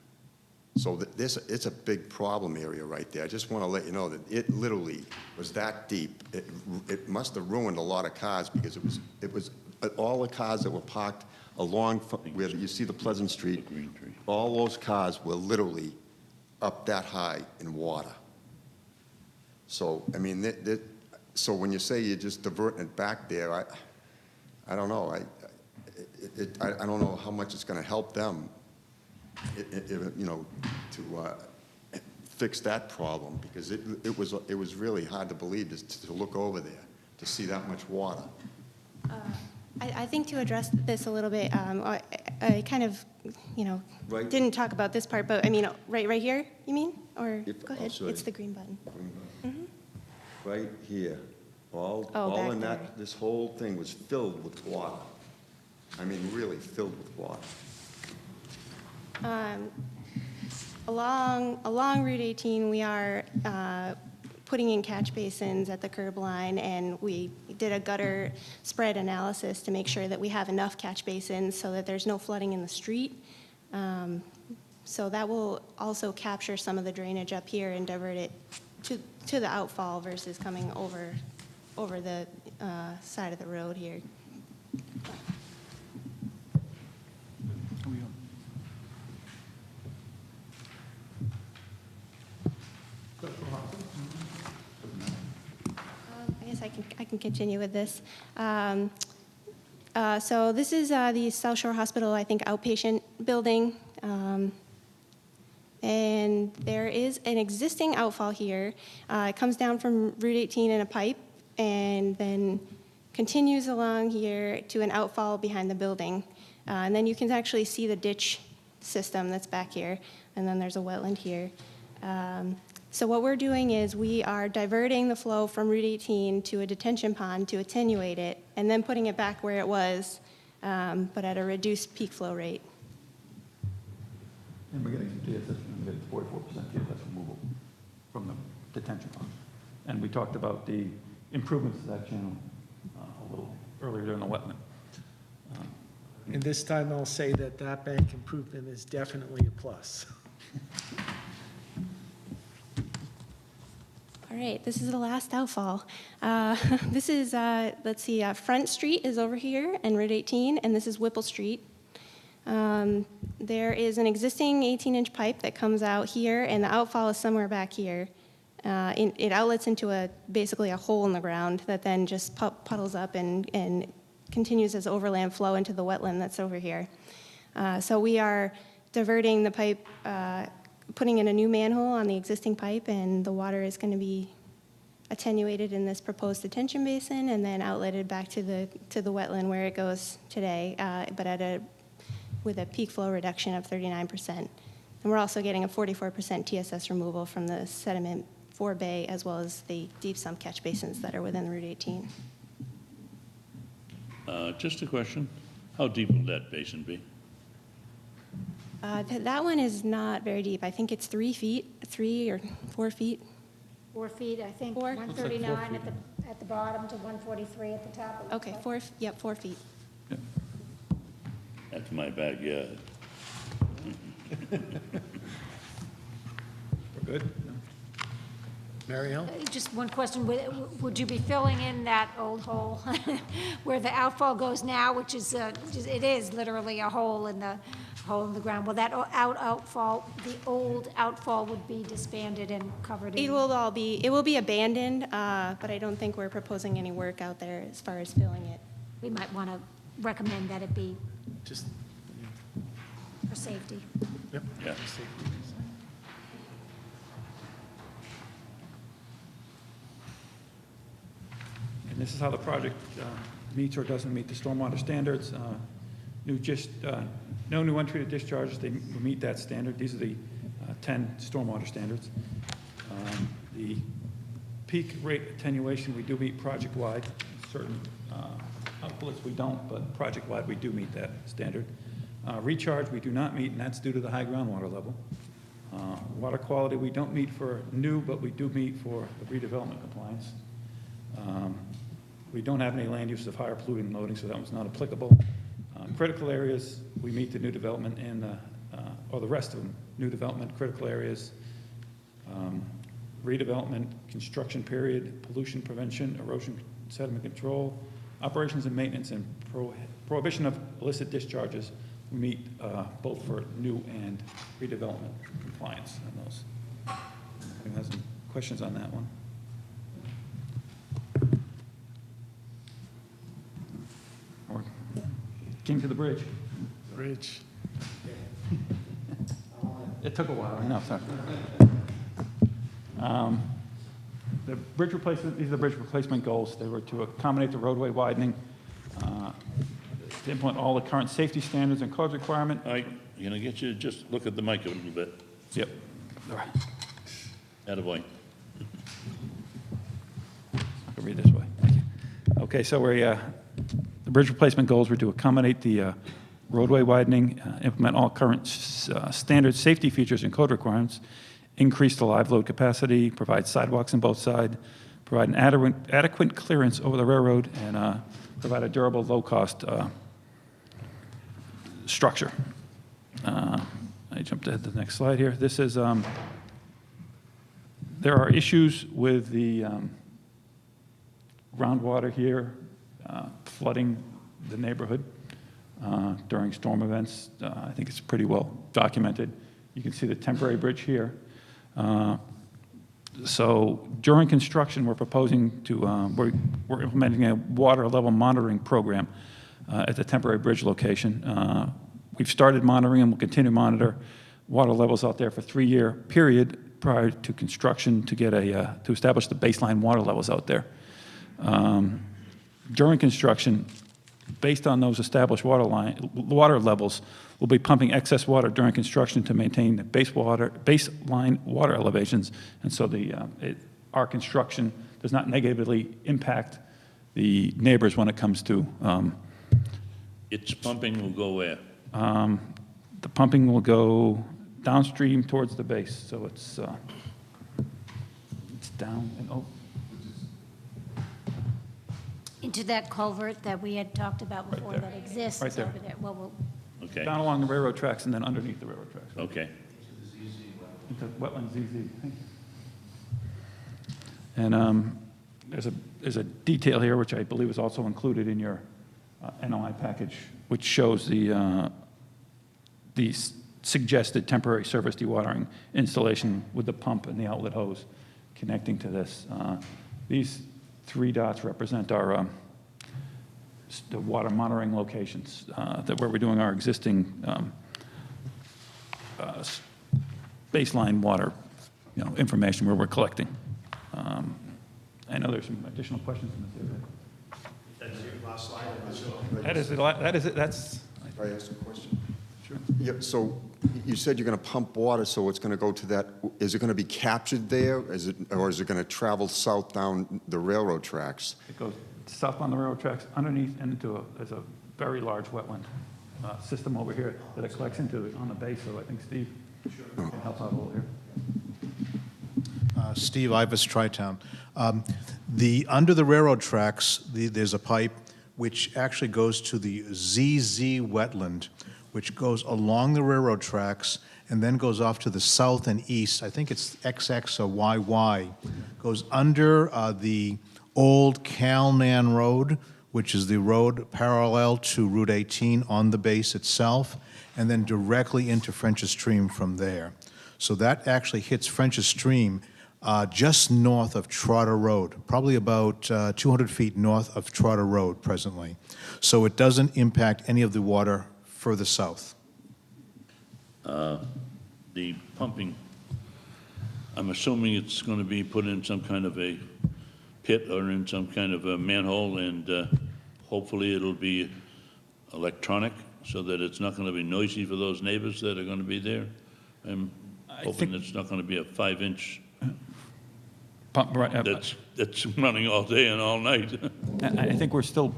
So it's a big problem area right there. I just want to let you know that it literally was that deep. It must have ruined a lot of cars because it was all the cars that were parked along where you see the Pleasant Street, all those cars were literally up that high in water. So, I mean, so when you say you're just diverting it back there, I don't know. I don't know how much it's going to help them, to fix that problem, because it was really hard to believe to look over there, to see that much water.
I think to address this a little bit, I kind of,
Right.
didn't talk about this part, but I mean, right here, you mean? Or, go ahead,
sorry.
it's the green button.
Right here, all
back
in
there.
this whole thing was filled with water. I mean, really filled with water.
Along Route 18, we are putting in catch basins at the curb line, and we did a gutter spread analysis to make sure that we have enough catch basins so that there's no flooding in the street. So that will also capture some of the drainage up here and divert it to the outfall versus coming over the side of the road here. guess I can continue with this. So this is the South Shore Hospital, I think, outpatient building. And there is an existing outfall here. It comes down from Route 18 in a pipe and then continues along here to an outfall behind the building. And then you can actually see the ditch system that's back here. And then there's a wetland here. So what we're doing is we are diverting the flow from Route 18 to a detention pond to attenuate it, and then putting it back where it was, but at a reduced peak flow rate.
And we're getting some TSS, we're getting 44% TSS removal from the detention pond. And we talked about the improvements to that channel a little earlier during the wetland.
And this time I'll say that that bank improvement is definitely a plus.
All right, this is the last outfall. This is, let's see, Front Street is over here and Route 18, and this is Whipple Street. There is an existing 18-inch pipe that comes out here, and the outfall is somewhere back here. It outlets into basically a hole in the ground that then just puddles up and continues as overland flow into the wetland that's over here. So we are diverting the pipe, putting in a new manhole on the existing pipe, and the water is going to be attenuated in this proposed detention basin and then outletted back to the wetland where it goes today, but with a peak flow reduction of 39%. And we're also getting a 44% TSS removal from the sediment forebay as well as the deep sump catch basins that are within Route 18.
Just a question. How deep will that basin be?
That one is not very deep. I think it's 3 feet, 3 or 4 feet.
4 feet, I think,
Four.
139 at the bottom to 143 at the top. it looks
Okay,
like.
4 feet.
That's my backyard.
We're good?
Mary Ellen?
Just one question, would you be filling in that old hole where the outfall goes now, which is, it is literally a hole in the ground? Will that outfall, the old outfall would be disbanded and covered in?
It will be abandoned, but I don't think we're proposing any work out there as far as filling it.
We might want to recommend that it be
Just,
for safety.
yep.
Yeah.
And this is how the project meets or doesn't meet the stormwater standards. No new untreated discharges, they meet that standard. These are the 10 stormwater standards. The peak rate attenuation, we do meet project-wide. Certain outlets we don't, but project-wide we do meet that standard. Recharge we do not meet, and that's due to the high groundwater level. Water quality we don't meet for new, but we do meet for the redevelopment compliance. We don't have any land use of higher polluting loading, so that one's not applicable. Critical areas, we meet the new development and or the rest of them, new development, critical areas, redevelopment, construction period, pollution prevention, erosion sediment control, operations and maintenance, and prohibition of illicit discharges. We meet both for new and redevelopment compliance on those. Anyone has some questions on that one? Or came to the bridge.
Bridge.
It took a while, I know, sorry. The bridge replacement, these are the bridge replacement goals. They were to accommodate the roadway widening, to implement all the current safety standards and code requirement.
All right, going to get you to just look at the mic a little bit.
Yep. All right.
Attaboy.
I'll read this way. Thank you. Okay, so the bridge replacement goals were to accommodate the roadway widening, implement all current standard safety features and code requirements, increase the live load capacity, provide sidewalks on both sides, provide an adequate clearance over the railroad, and provide a durable, low-cost structure. I jumped ahead to the next slide here. This is, there are issues with the groundwater here flooding the neighborhood during storm events. I think it's pretty well documented. You can see the temporary bridge here. So during construction, we're proposing to, we're implementing a water level monitoring program at the temporary bridge location. We've started monitoring and we'll continue to monitor water levels out there for a 3-year period prior to construction to get to establish the baseline water levels out there. During construction, based on those established water levels, we'll be pumping excess water during construction to maintain the baseline water elevations, and so our construction does not negatively impact the neighbors when it comes to.
Its pumping will go where?
The pumping will go downstream towards the base, so it's down and over.
Into that culvert that we had talked about
Right
before
there.
that exists
Right there.
over there. Well,
Okay,
Down along the railroad tracks and then underneath the railroad tracks.
okay.
Into wetland ZZ. Thank you. And there's a detail here, which I believe is also included in your NOI package, which shows the suggested temporary surface dewatering installation with the pump and the outlet hose connecting to this. These 3 dots represent our the water monitoring locations where we're doing our existing baseline water, information where we're collecting. I know there's some additional questions in this area.
That's your last slide.
That is it. That's.
Can I ask a question?
Sure.
Yeah, so you said you're going to pump water, so it's going to go to that, is it going to be captured there? Or is it going to travel south down the railroad tracks?
It goes south on the railroad tracks, underneath, and there's a very large wetland system over here that it collects into on the base, so I think Steve can help out a little here.
Steve Ivas, Tri-Town. Under the railroad tracks, there's a pipe which actually goes to the ZZ wetland, which goes along the railroad tracks and then goes off to the south and east. I think it's XX or YY. Goes under the old Calnan Road, which is the road parallel to Route 18 on the base itself, and then directly into French's Stream from there. So that actually hits French's Stream just north of Trotter Road, probably about 200 feet north of Trotter Road presently. So it doesn't impact any of the water further south.
The pumping, I'm assuming it's going to be put in some kind of a pit or in some kind of a manhole, and hopefully it'll be electronic so that it's not going to be noisy for those neighbors that are going to be there. I'm hoping it's not going to be a 5-inch
Pump, right,
that's running all day and all night.
I think we're still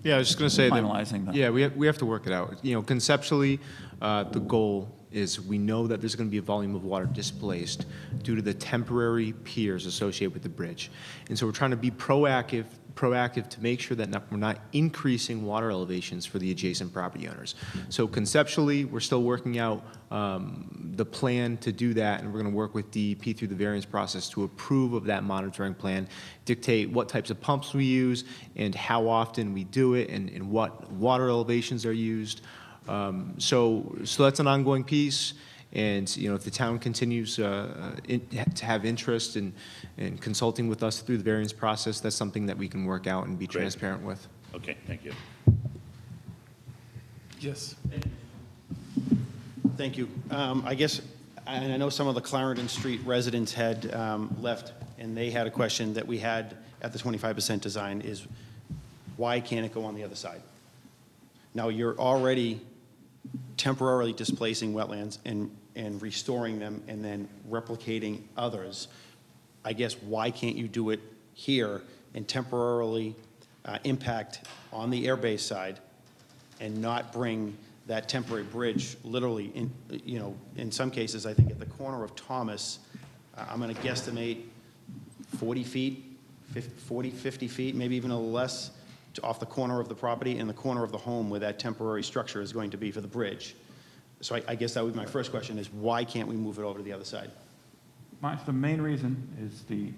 Yeah, I was just going to say
finalizing that.
Yeah, we have to work it out. Conceptually, the goal is we know that there's going to be a volume of water displaced due to the temporary piers associated with the bridge. And so we're trying to be proactive to make sure that we're not increasing water elevations for the adjacent property owners. So conceptually, we're still working out the plan to do that, and we're going to work with DEP through the variance process to approve of that monitoring plan, dictate what types of pumps we use and how often we do it and what water elevations are used. So that's an ongoing piece. And, if the town continues to have interest in consulting with us through the variance process, that's something that we can work out and be
Great.
transparent with.
Okay, thank you.
Yes.
Thank you. I guess, and I know some of the Clarendon Street residents had left, and they had a question that we had at the 25% design is, why can't it go on the other side? Now, you're already temporarily displacing wetlands and restoring them and then replicating others. I guess, why can't you do it here and temporarily impact on the airbase side and not bring that temporary bridge literally in, in some cases, I think at the corner of Thomas, I'm going to guesstimate 40 feet, 50 feet, maybe even a little less, off the corner of the property and the corner of the home where that temporary structure is going to be for the bridge. So I guess that would be my first question is, why can't we move it over to the other side?
The main reason is the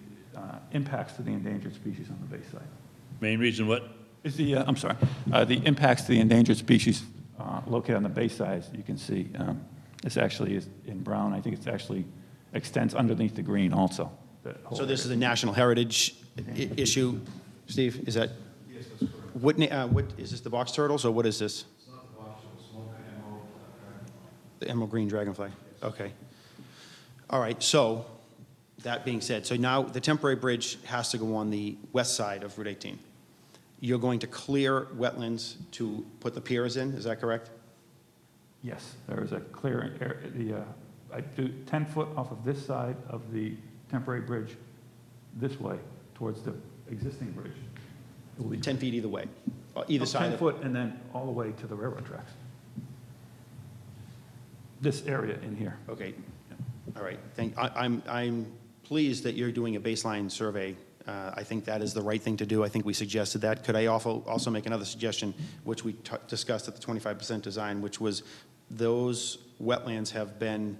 impacts to the endangered species on the base side.
Main reason what?
Is the impacts to the endangered species located on the base side, you can see, it's actually is in brown. I think it's actually extends underneath the green also. that whole
So this
area.
is a national heritage issue, Steve, is that? Yes, that's correct. What, is this the box turtles, or what is this? It's not the box turtles, the emerald green dragonfly, okay. All right, so, that being said, so now the temporary bridge has to go on the west side of Route 18. You're going to clear wetlands to put the piers in, is that correct?
Yes, there is a clear area, I do 10 foot off of this side of the temporary bridge, this way, towards the existing bridge. It will be
10 feet either way, either side
10
of...
foot and then all the way to the railroad tracks. This area in here.
Okay, all right. I'm pleased that you're doing a baseline survey. I think that is the right thing to do. I think we suggested that. Could I also make another suggestion, which we discussed at the 25% design, which was those wetlands have been,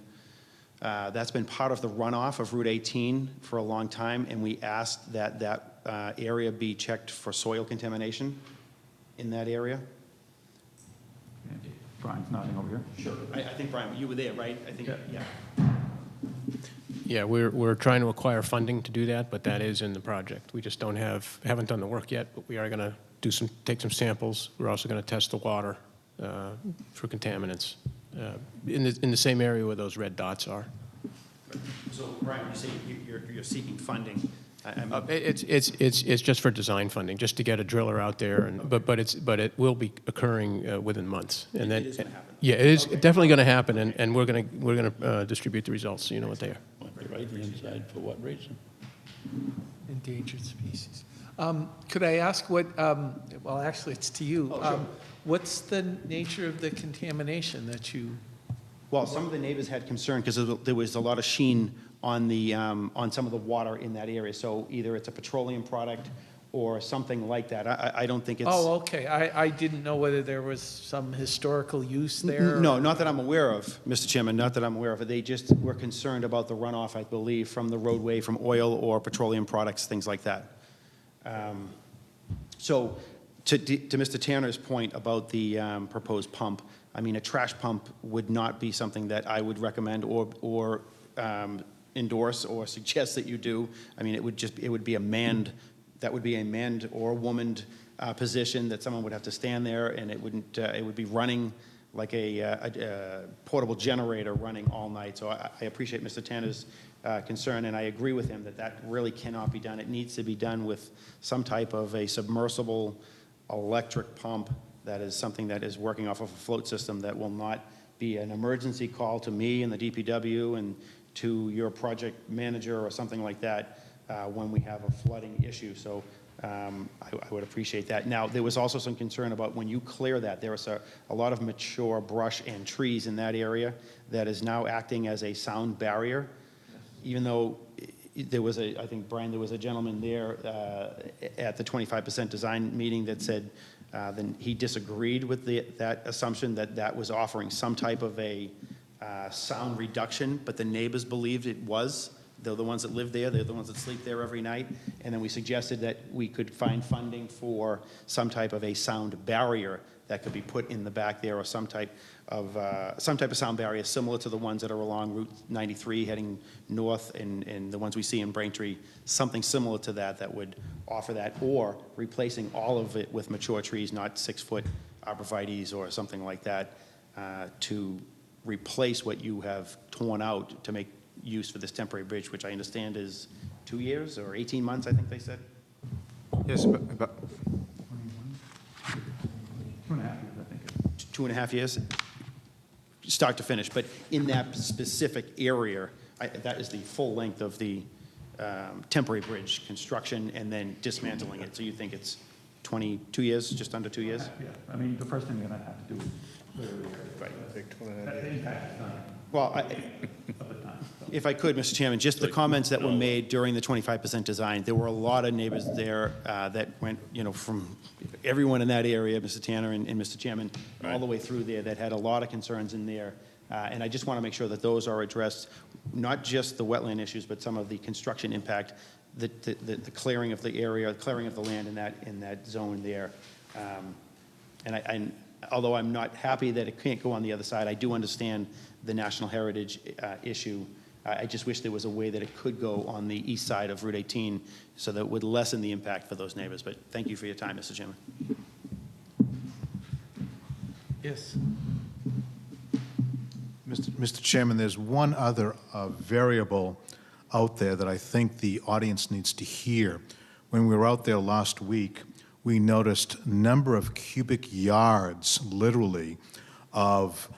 that's been part of the runoff of Route 18 for a long time, and we asked that that area be checked for soil contamination in that area.
Brian's nodding over here.
Sure. I think, Brian, you were there, right? I think, yeah.
Yeah, we're trying to acquire funding to do that, but that is in the project. We just haven't done the work yet, but we are going to take some samples. We're also going to test the water for contaminants in the same area where those red dots are.
So, Brian, you say you're seeking funding.
It's just for design funding, just to get a driller out there, but it will be occurring within months. And then,
It is gonna happen.
Yeah, it is definitely going to happen, and we're going to distribute the results so you know what they are.
Right-hand side, for what reason?
Endangered species. Could I ask what, well, actually, it's to you. What's the nature of the contamination that you?
Well, some of the neighbors had concern because there was a lot of sheen on the, on some of the water in that area. So either it's a petroleum product or something like that. I don't think it's.
Oh, okay. I didn't know whether there was some historical use there.
No, not that I'm aware of, Mr. Chairman, not that I'm aware of it. They just were concerned about the runoff, I believe, from the roadway, from oil or petroleum products, things like that. So to Mr. Tanner's point about the proposed pump, I mean, a trash pump would not be something that I would recommend or endorse or suggest that you do. I mean, it would be a manned, that would be a manned or womaned position that someone would have to stand there, and it would be running like a portable generator running all night. So I appreciate Mr. Tanner's concern, and I agree with him that that really cannot be done. It needs to be done with some type of a submersible electric pump that is something that is working off of a float system that will not be an emergency call to me and the DPW and to your project manager or something like that when we have a flooding issue. So I would appreciate that. Now, there was also some concern about when you clear that, there was a lot of mature brush and trees in that area that is now acting as a sound barrier, even though there was I think, Brian, there was a gentleman there at the 25% design meeting that said then he disagreed with that assumption that that was offering some type of a sound reduction, but the neighbors believed it was. They're the ones that live there. They're the ones that sleep there every night. And then we suggested that we could find funding for some type of a sound barrier that could be put in the back there, or some type of sound barrier similar to the ones that are along Route 93 heading north, and the ones we see in Braintree, something similar to that that would offer that, or replacing all of it with mature trees, not 6-foot arborvitaes or something like that, to replace what you have torn out to make use for this temporary bridge, which I understand is 2 years or 18 months, I think they said.
Yes, about
2.5 years, I think.
2.5 years, start to finish. But in that specific area, that is the full length of the temporary bridge construction and then dismantling it. So you think it's 22 years, just under 2 years?
Yeah, I mean, the first thing we're gonna have to do is clear the area.
Right.
That impact is done
Well,
of the time.
if I could, Mr. Chairman, just the comments that were made during the 25% design, there were a lot of neighbors there that went, from everyone in that area, Mr. Tanner and Mr. Chairman, all the way through there, that had a lot of concerns in there. And I just want to make sure that those are addressed, not just the wetland issues, but some of the construction impact, the clearing of the area, clearing of the land in that zone there. And although I'm not happy that it can't go on the other side, I do understand the national heritage issue I just wish there was a way that it could go on the east side of Route 18 so that it would lessen the impact for those neighbors. But thank you for your time, Mr. Chairman.
Yes.
Mr. Chairman, there's one other variable out there that I think the audience needs to hear. When we were out there last week, we noticed a number of cubic yards, literally, of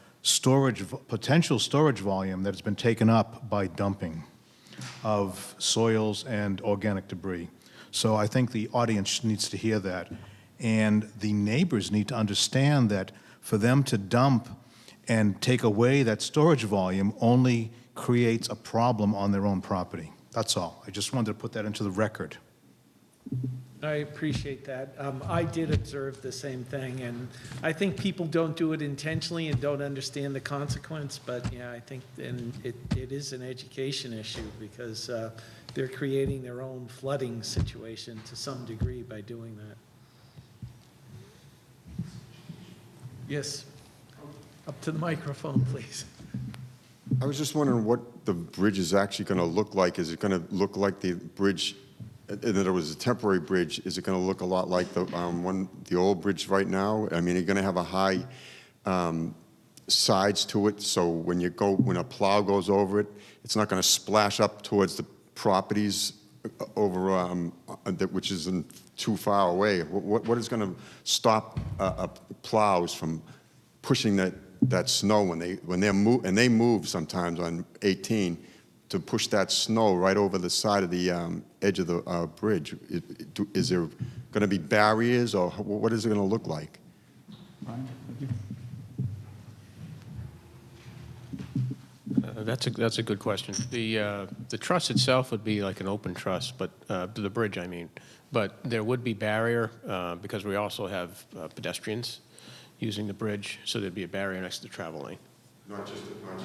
potential storage volume that has been taken up by dumping of soils and organic debris. So I think the audience needs to hear that. And the neighbors need to understand that for them to dump and take away that storage volume only creates a problem on their own property. That's all. I just wanted to put that into the record.
I appreciate that. I did observe the same thing, and I think people don't do it intentionally and don't understand the consequence, but yeah, I think it is an education issue because they're creating their own flooding situation to some degree by doing that. Yes, up to the microphone, please.
I was just wondering what the bridge is actually going to look like. Is it going to look like the bridge, that it was a temporary bridge, is it going to look a lot like the old bridge right now? I mean, are you going to have a high sides to it, so when a plow goes over it, it's not going to splash up towards the properties over, which isn't too far away? What is going to stop plows from pushing that snow when they move sometimes on 18 to push that snow right over the side of the edge of the bridge? Is there going to be barriers, or what is it going to look like?
Ryan, thank you.
That's a good question. The truss itself would be like an open truss, but the bridge, I mean. But there would be barrier because we also have pedestrians using the bridge, so there'd be a barrier next to the travel lane.
Not just a fence,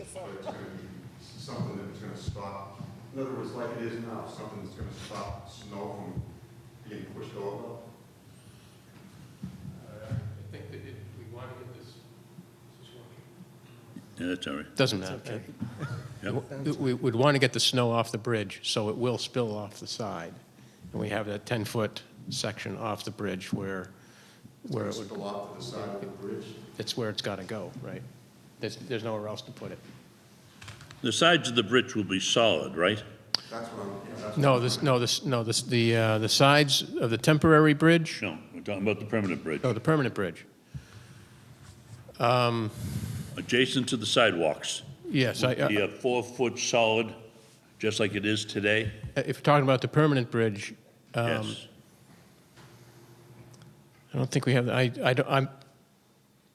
but it's going to be something that's going to stop. In other words, like it is now, something that's going to stop snow from being pushed over.
I think that we want to get this.
Yeah, that's all right.
Doesn't matter. Yep. We would want to get the snow off the bridge, so it will spill off the side. And we have that 10-foot section off the bridge where it would
spill off to the side of the bridge.
It's where it's got to go, right? There's nowhere else to put it.
The sides of the bridge will be solid, right?
That's what
The sides of the temporary bridge.
No, we're talking about the permanent bridge.
Oh, the permanent bridge.
Adjacent to the sidewalks.
Yes,
Be a 4-foot solid, just like it is today?
If you're talking about the permanent bridge,
Yes.
I don't think we have,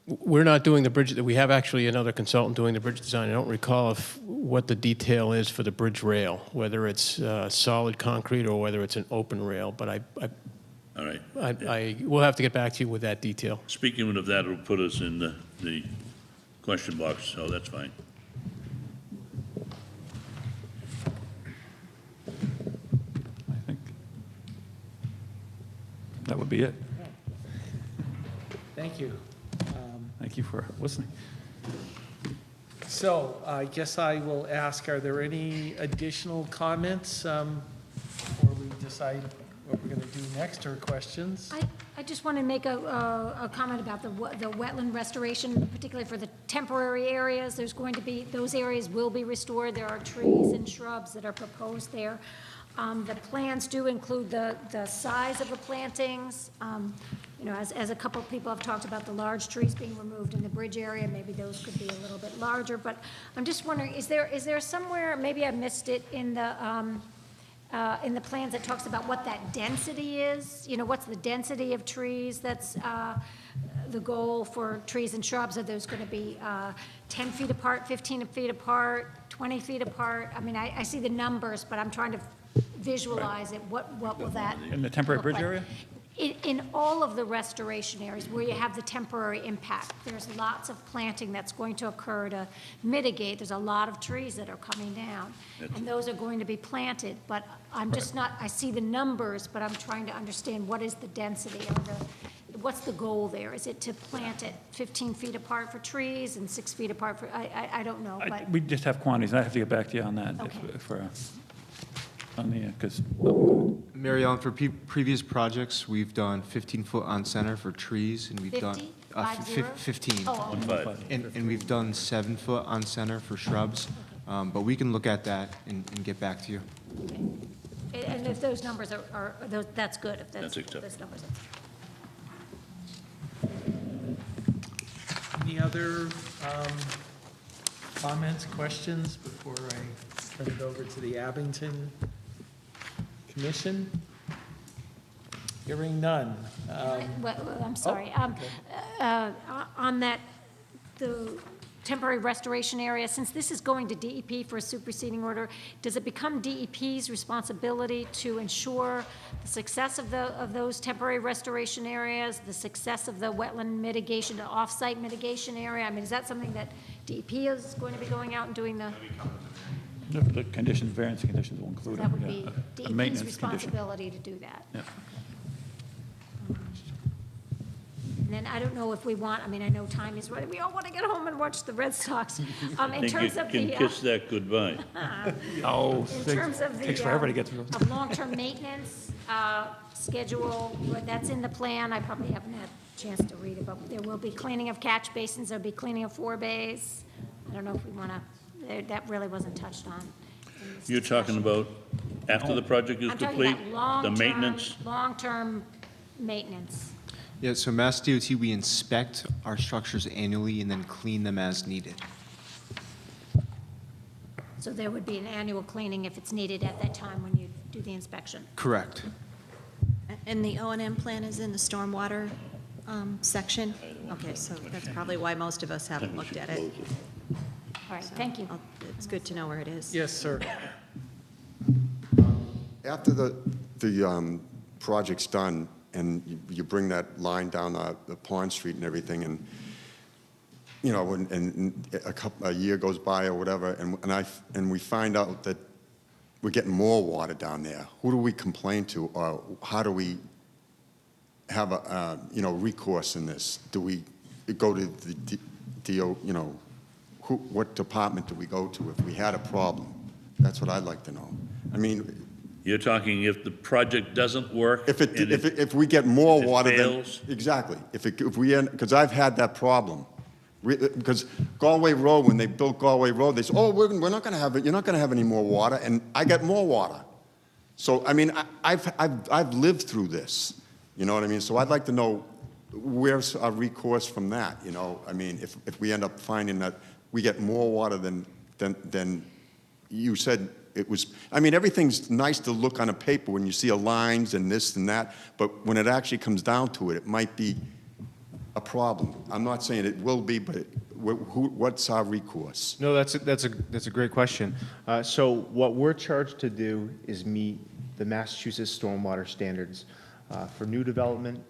we're not doing the bridge, we have actually another consultant doing the bridge design. I don't recall what the detail is for the bridge rail, whether it's solid concrete or whether it's an open rail, but
All right.
we'll have to get back to you with that detail.
Speaking of that, it'll put us in the question box, so that's fine.
I think that would be it.
Thank you.
Thank you for listening.
So I guess I will ask, are there any additional comments before we decide what we're going to do next, or questions?
I just want to make a comment about the wetland restoration, particularly for the temporary areas. There's going to be, those areas will be restored. There are trees and shrubs that are proposed there. The plans do include the size of the plantings. You know, as a couple of people have talked about the large trees being removed in the bridge area, maybe those could be a little bit larger. But I'm just wondering, is there somewhere, maybe I missed it in the plans that talks about what that density is? You know, what's the density of trees? That's the goal for trees and shrubs. Are those going to be 10 feet apart, 15 feet apart, 20 feet apart? I mean, I see the numbers, but I'm trying to visualize it. What will that
In the temporary
look
bridge
like?
area?
in all of the restoration areas where you have the temporary impact, there's lots of planting that's going to occur to mitigate. There's a lot of trees that are coming down, and those are going to be planted. But I'm just not, I see the numbers, but I'm trying to understand what is the density or what's the goal there? Is it to plant it 15 feet apart for trees and 6 feet apart for, I don't know, but.
We just have quantities, and I have to get back to you on that.
Okay.
On the, because.
Mary Ellen, for previous projects, we've done 15-foot on center for trees, and we've
50?
done.
50?
15.
Oh, okay.
And we've done 7-foot on center for shrubs, but we can look at that and get back to you.
Okay. And if those numbers are those, that's good, if
That's acceptable.
those numbers
Any other comments, questions before I turn it over to the Abington Commission? Hearing none.
I'm sorry.
okay.
On that, the temporary restoration area, since this is going to DEP for a superseding order, does it become DEP's responsibility to ensure the success of those temporary restoration areas, the success of the wetland mitigation, the off-site mitigation area? I mean, is that something that DEP is going to be going out and doing the?
The conditions, variance conditions will include.
That would
yeah,
be
a
DEP's
maintenance condition.
responsibility to do that.
Yeah.
And then I don't know if we want, I mean, I know time is running, we all want to get home and watch the Red Sox. In
I think
terms
you
of
can
the,
kiss that goodbye.
Oh,
in terms of
takes
the,
forever to get through.
of long-term maintenance schedule, that's in the plan. I probably haven't had a chance to read it, but there will be cleaning of catch basins, there'll be cleaning of 4 bays. I don't know if we want to, that really wasn't touched on. in this
You're talking
discussion.
about after the project is
I'm talking
complete?
about
The
long-term,
maintenance?
long-term maintenance.
Yeah, so Mass DOT, we inspect our structures annually and then clean them as needed.
So there would be an annual cleaning if it's needed at that time when you do the inspection.
Correct.
And the O&M plan is in the stormwater section? Okay, so that's probably why most of us haven't looked at it.
All right, thank you.
It's good to know where it is.
Yes, sir.
After the project's done, and you bring that line down the Pond Street and everything, and, you know, and a year goes by or whatever, and we find out that we're getting more water down there, who do we complain to, or how do we have a, you know, recourse in this? Do we go to the DO, you know, what department do we go to if we had a problem? That's what I'd like to know. I mean,
You're talking if the project doesn't work?
if we get more water than.
fails?
Exactly. If we, because I've had that problem. Because Galway Road, when they built Galway Road, they said, oh, we're not going to have it, you're not going to have any more water, and I get more water. So, I mean, I've lived through this, you know what I mean? So I'd like to know where's our recourse from that, you know? I mean, if we end up finding that we get more water than you said it was. I mean, everything's nice to look on a paper when you see a lines and this and that, but when it actually comes down to it, it might be a problem. I'm not saying it will be, but what's our recourse?
No, that's a great question. So what we're charged to do is meet the Massachusetts stormwater standards for new development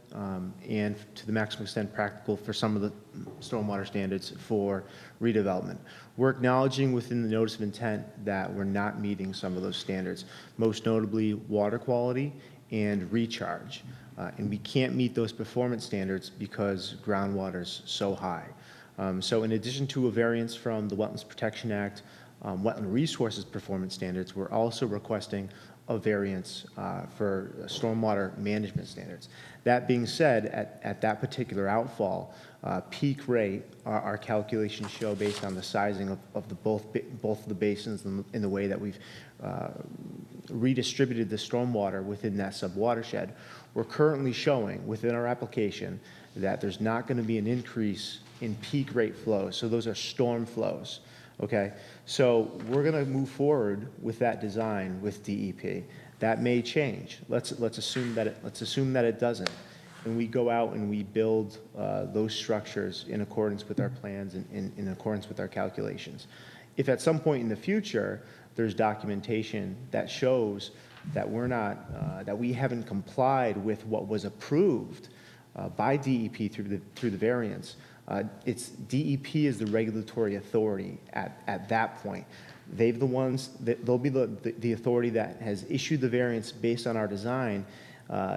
and to the maximum extent practical for some of the stormwater standards for redevelopment. We're acknowledging within the notice of intent that we're not meeting some of those standards, most notably water quality and recharge. And we can't meet those performance standards because groundwater's so high. So in addition to a variance from the Wetlands Protection Act, Wetland Resources Performance Standards, we're also requesting a variance for stormwater management standards. That being said, at that particular outfall, peak rate, our calculations show based on the sizing of both of the basins and the way that we've redistributed the stormwater within that subwatershed, we're currently showing within our application that there's not going to be an increase in peak rate flows. So those are storm flows. Okay, so we're going to move forward with that design with DEP. That may change. Let's assume that it doesn't, and we go out and we build those structures in accordance with our plans and in accordance with our calculations. If at some point in the future there's documentation that shows that we're not, that we haven't complied with what was approved by DEP through the variance. It's DEP is the regulatory authority at that point. They'll be the authority that has issued the variance based on our design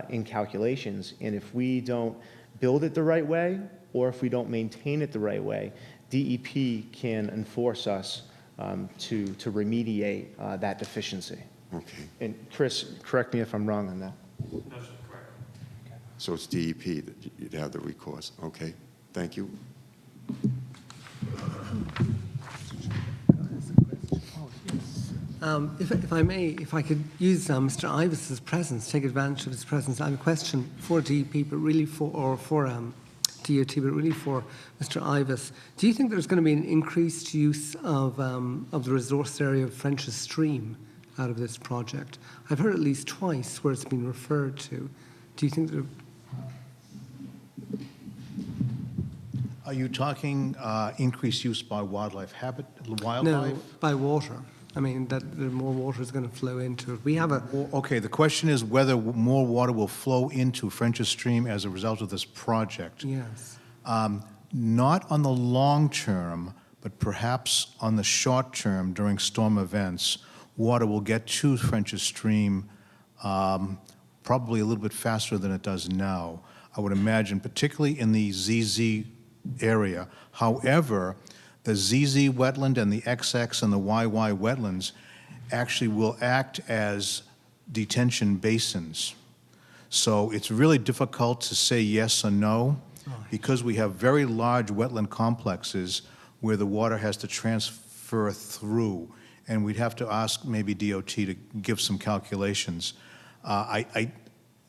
in calculations. And if we don't build it the right way, or if we don't maintain it the right way, DEP can enforce us to remediate that deficiency.
Okay,
And Chris, correct me if I'm wrong on that.
so it's DEP that you'd have the recourse. Okay, thank you.
If I may, if I could use Mr. Ivis's presence, take advantage of his presence. I have a question for DEP, but really for DOT, but really for Mr. Ivis. Do you think there's going to be an increased use of the resource area of French's Stream out of this project? I've heard at least twice where it's been referred to. Do you think that?
Are you talking increased use by wildlife?
No, by water. I mean, that more water is going to flow into it. We have a...
Okay, the question is whether more water will flow into French's Stream as a result of this project.
Yes.
Not on the long term, but perhaps on the short term during storm events, water will get to French's Stream probably a little bit faster than it does now. I would imagine, particularly in the ZZ area. However, the ZZ wetland and the XX and the YY wetlands actually will act as detention basins. So it's really difficult to say yes or no because we have very large wetland complexes where the water has to transfer through, and we'd have to ask maybe DOT to give some calculations. The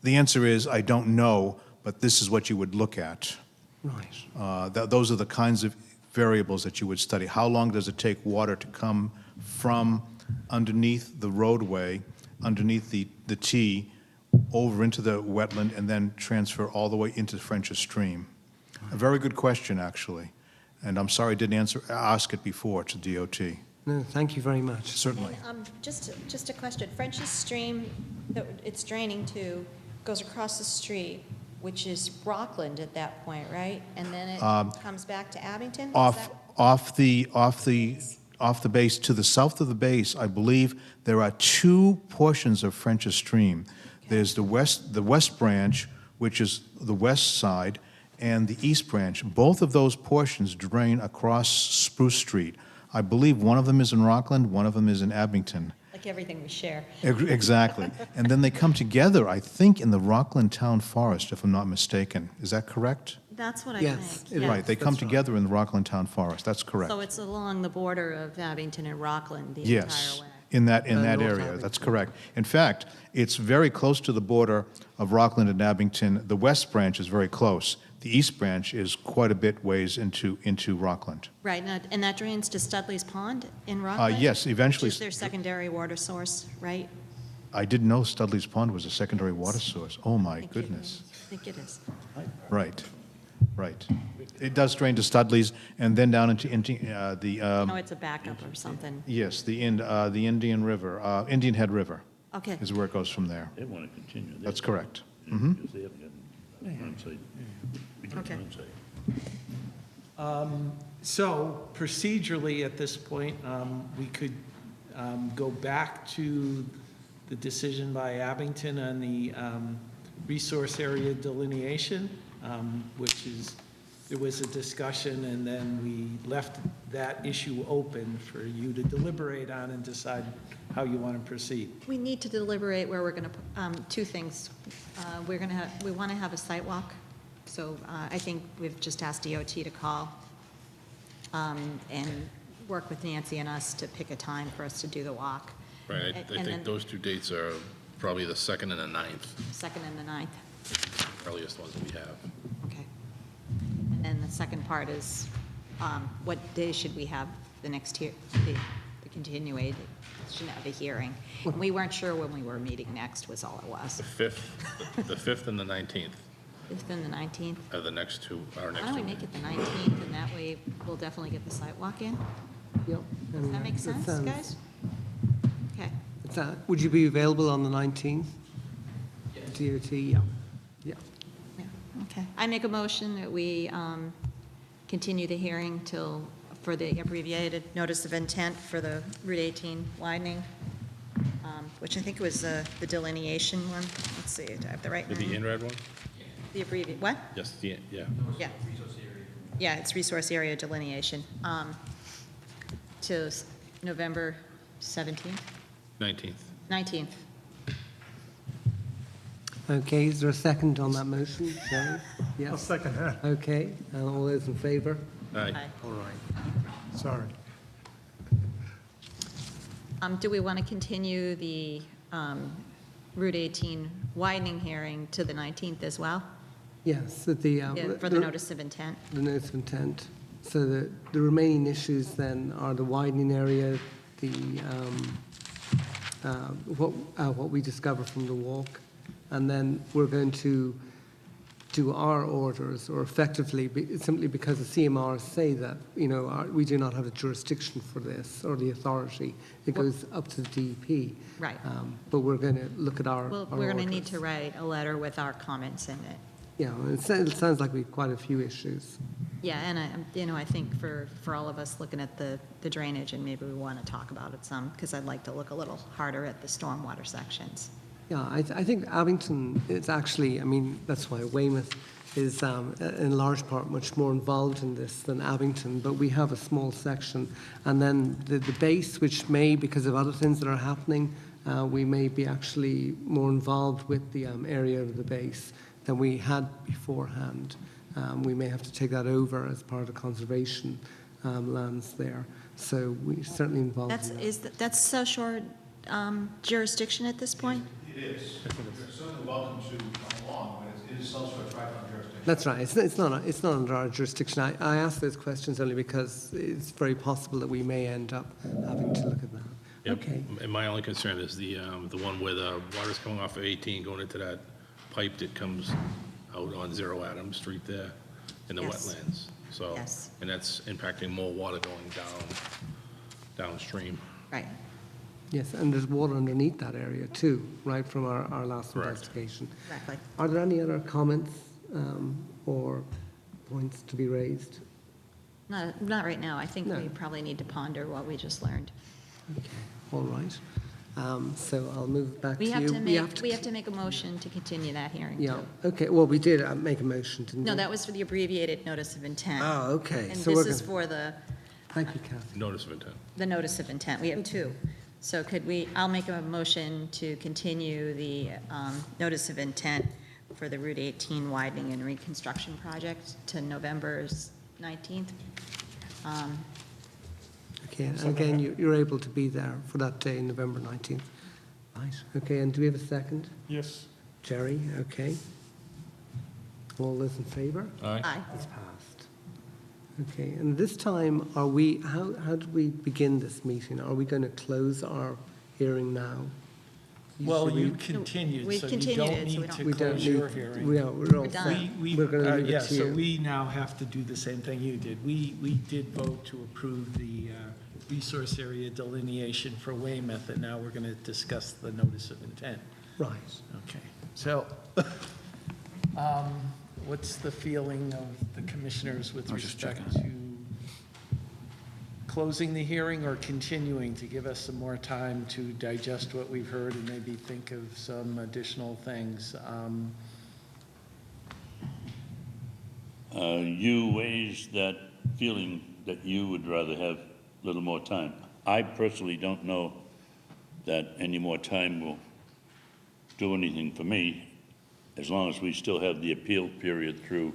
answer is I don't know, but this is what you would look at.
Right.
Those are the kinds of variables that you would study. How long does it take water to come from underneath the roadway, underneath the T, over into the wetland, and then transfer all the way into French's Stream? A very good question, actually. And I'm sorry I didn't ask it before to DOT.
No, thank you very much.
Certainly.
Just a question. French's Stream that it's draining to goes across the street, which is Rockland at that point, right? And then it comes back to Abington?
Off the base, to the south of the base, I believe there are two portions of French's Stream. Okay. There's the west branch, which is the west side, and the east branch. Both of those portions drain across Spruce Street. I believe one of them is in Rockland, one of them is in Abington.
Like everything we share.
Exactly. And then they come together, I think, in the Rockland Town Forest, if I'm not mistaken. Is that correct?
That's what I
Yes,
think.
it
Right, they come together in the Rockland Town Forest. That's correct.
So it's along the border of Abington and Rockland the
Yes,
entire way.
in that
North
area.
Abington.
That's correct. In fact, it's very close to the border of Rockland and Abington. The west branch is very close. The east branch is quite a bit ways into Rockland.
Right, and that drains to Studley's Pond in Rockland?
Yes, eventually.
Which is their secondary water source, right?
I didn't know Studley's Pond was a secondary water source. Oh, my
I think
goodness.
I think it is.
Right, right. It does drain to Studley's and then down into the,
No, it's a backup or something.
yes, the Indian River, Indian Head River
Okay.
is where it goes from there.
They want to continue.
That's correct.
Because they haven't gotten on-site.
Okay.
So procedurally, at this point, we could go back to the decision by Abington on the resource area delineation, which is, there was a discussion, and then we left that issue open for you to deliberate on and decide how you want to proceed.
We need to deliberate where we're going to, two things. We want to have a site walk. So I think we've just asked DOT to call and work with Nancy and us to pick a time for us to do the walk.
Right, I
And
think
then
those 2 dates are probably the 2nd and the 9th,
2nd and the 9th.
earliest ones that we have.
Okay. And then the second part is, what day should we have the next the continuation of the hearing? And we weren't sure when we were meeting next was all it was.
The 5th and the 19th
5th and the 19th?
are the next two, our next
Why don't we
two.
make it the 19th, and that way we'll definitely get the site walk in?
Yep.
Does that make sense, guys? Okay.
The Would you be available on the 19th? DOT, yeah. Yeah.
Yeah, okay. I make a motion that we continue the hearing for the abbreviated notice of intent for the Route 18 widening, which I think was the delineation one. Let's see, do I have the right
The
name?
INRAD one?
The abbreviated, what?
Yes, yeah.
Yeah. Yeah, it's resource area delineation, to November 17th,
19th.
19th.
Okay, is there a second on that motion? Jerry? Yes?
I'll second that.
Okay, and all those in favor?
Aye.
Aye.
All right. Sorry.
Do we want to continue the Route 18 widening hearing to the 19th as well?
Yes,
For the notice of intent?
The notice of intent. So the remaining issues then are the widening area, the, what we discover from the walk, and then we're going to do our orders, or effectively, simply because the CMRs say that, we do not have a jurisdiction for this, or the authority. It goes up to the DEP.
Right.
But we're going to look at our
Well, we're going to need
orders.
to write a letter with our comments in it.
Yeah, it sounds like we've quite a few issues.
Yeah, and I think for all of us looking at the drainage, and maybe we want to talk about it some, because I'd like to look a little harder at the stormwater sections.
Yeah, I think Abington is actually, that's why Weymouth is in large part much more involved in this than Abington, but we have a small section. And then the base, which may, because of other things that are happening, we may be actually more involved with the area of the base than we had beforehand. We may have to take that over as part of conservation lands there. So we're certainly involved in that.
That's South Shore jurisdiction at this point?
It is. You're certainly welcome to come along, but it is South Shore Tri-Town jurisdiction.
That's right. It's not under our jurisdiction. I ask those questions only because it's very possible that we may end up having to look at that.
Yep.
Okay.
And my only concern is the one where the water's coming off of 18, going into that pipe that comes out on Zero Adams Street there in the
Yes.
wetlands. So,
Yes.
and that's impacting more water going downstream.
Right.
Yes, and there's water underneath that area too, right from our last
Correct.
investigation.
Exactly.
Are there any other comments or points to be raised?
Not right now. I think
No.
we probably need to ponder what we just learned.
Okay, all right. So I'll move back to
We
you.
have to make a motion to continue that hearing.
Yeah,
too.
okay, well, we did make a motion, didn't we?
No, that was for the abbreviated notice of intent.
Oh, okay.
And
So
this
we're
is
gonna-
for the
Thank you, Kathy.
Notice of intent.
notice of intent. We have two. So I'll make a motion to continue the notice of intent for the Route 18 widening and reconstruction project to November 19th.
Okay, and again, you're able to be there for that day, November 19th. Right, okay, and do we have a second?
Yes.
Jerry, okay. All those in favor?
Aye.
It's passed. Okay, and this time, how did we begin this meeting? Are we going to close our hearing now?
Well,
Should
you
we-
continued,
We've
so you
continued
don't
it, so we
need
don't-
to
We don't
close your
need,
hearing.
we're all
We're
set.
done.
We're going to leave
Yeah,
it to
so
you.
we now have to do the same thing you did. We did vote to approve the resource area delineation for Weymouth, and now we're going to discuss the notice of intent.
Right.
Okay, so what's the feeling of the commissioners with
I was just
respect to closing the hearing or continuing to give us some more time to digest what we've heard and maybe think of some additional things?
You raised that feeling that you would rather have a little more time. I personally don't know that any more time will do anything for me, as long as we still have the appeal period through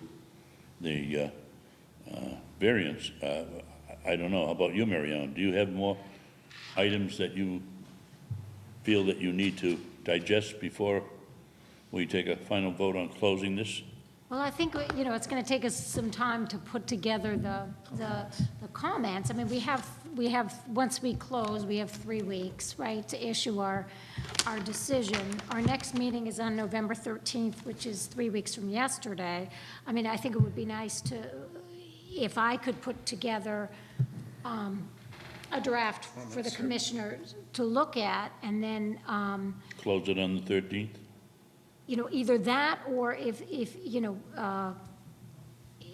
the variance. I don't know. How about you, Mary Ellen? Do you have more items that you feel that you need to digest before we take a final vote on closing this?
Well, I think, it's going to take us some time to put together the comments. I mean, we have, once we close, we have 3 weeks, right, to issue our decision. Our next meeting is on November 13th, which is 3 weeks from yesterday. I mean, I think it would be nice to, if I could put together a draft for the commissioner to look at, and then,
Close it on the 13th?
either that, or if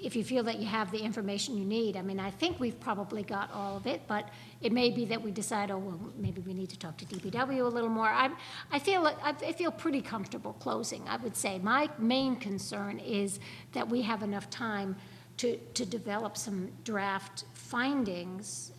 if you feel that you have the information you need. I mean, I think we've probably got all of it, but it may be that we decide, oh, well, maybe we need to talk to DPW a little more. I feel pretty comfortable closing, I would say. My main concern is that we have enough time to develop some draft findings.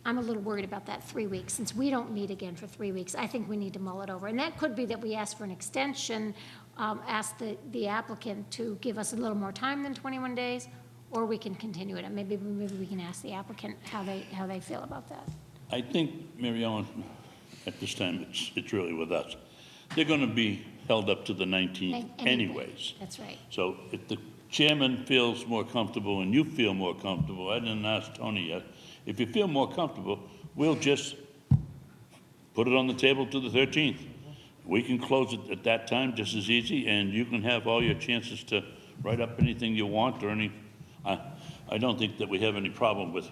I'm a little worried about that 3 weeks. Since we don't meet again for 3 weeks, I think we need to mull it over. And that could be that we ask for an extension, ask the applicant to give us a little more time than 21 days, or we can continue it. And maybe we can ask the applicant how they feel about that.
I think, Mary Ellen, at this time, it's really with us. They're going to be held up to the 19th anyways.
That's right.
So if the chairman feels more comfortable and you feel more comfortable, I didn't ask Tony yet, if you feel more comfortable, we'll just put it on the table to the 13th. We can close it at that time just as easy, and you can have all your chances to write up anything you want or any, I don't think that we have any problem with.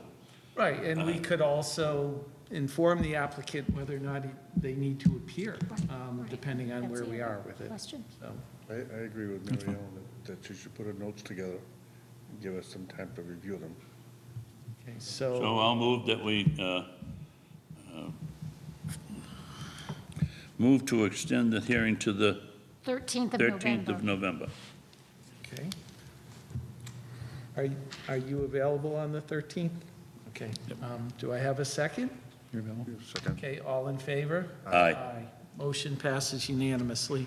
Right, and we could also inform the applicant whether or not they need to appear, depending on where we are with it.
Question.
So,
I agree with Mary Ellen that she should put her notes together and give us some time to review them.
okay,
So
so,
I'll move that we move to extend the hearing to the
13th of
13th
November.
of November.
okay. Are you available on the 13th? Okay. Do I have a second?
You're available?
Second.
Okay, all in favor?
Aye.
Motion passes unanimously.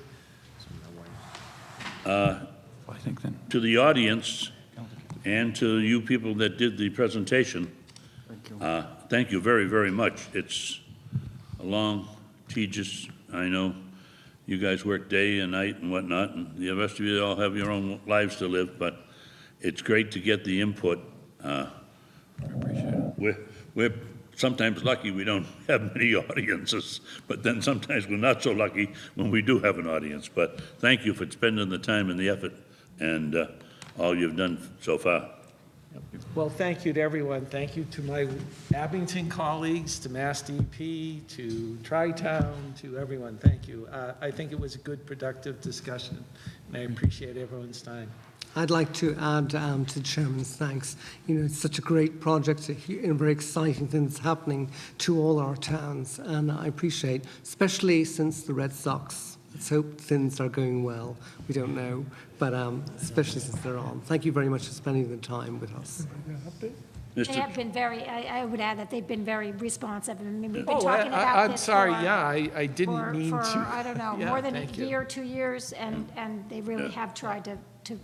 I think then.
To the audience and to you people that did the presentation, thank you very, very much. It's a long, tedious, I know you guys work day and night and whatnot, and the rest of you all have your own lives to live, but it's great to get the input.
I appreciate it.
We're sometimes lucky we don't have many audiences, but then sometimes we're not so lucky when we do have an audience. But thank you for spending the time and the effort and all you've done so far.
Well, thank you to everyone. Thank you to my Abington colleagues, to Mass DP, to Tri-Town, to everyone. Thank you. I think it was a good, productive discussion, and I appreciate everyone's time.
I'd like to add to the Chairman's thanks. It's such a great project, a very exciting thing that's happening to all our towns, and I appreciate, especially since the Red Sox. Let's hope things are going well. We don't know, but especially since they're on. Thank you very much for spending the time with us.
They have been very, I would add that they've been very responsive. I mean, we've been
Oh,
talking about
I'm
this
sorry,
for-
yeah, I didn't mean
for,
to.
I don't know,
Yeah,
more than a
thank you.
year, 2 years, and they really have tried to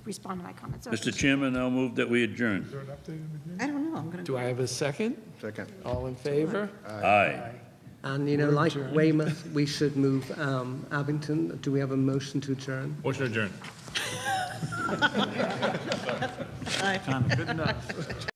respond to my comments. So
Mr. Chairman, I'll move that we adjourn.
I don't know, I'm going to.
Do I have a second?
Second.
All in favor?
Aye.
And, like Weymouth, we should move Abington. Do we have a motion to adjourn?
Motion adjourned.
Good enough.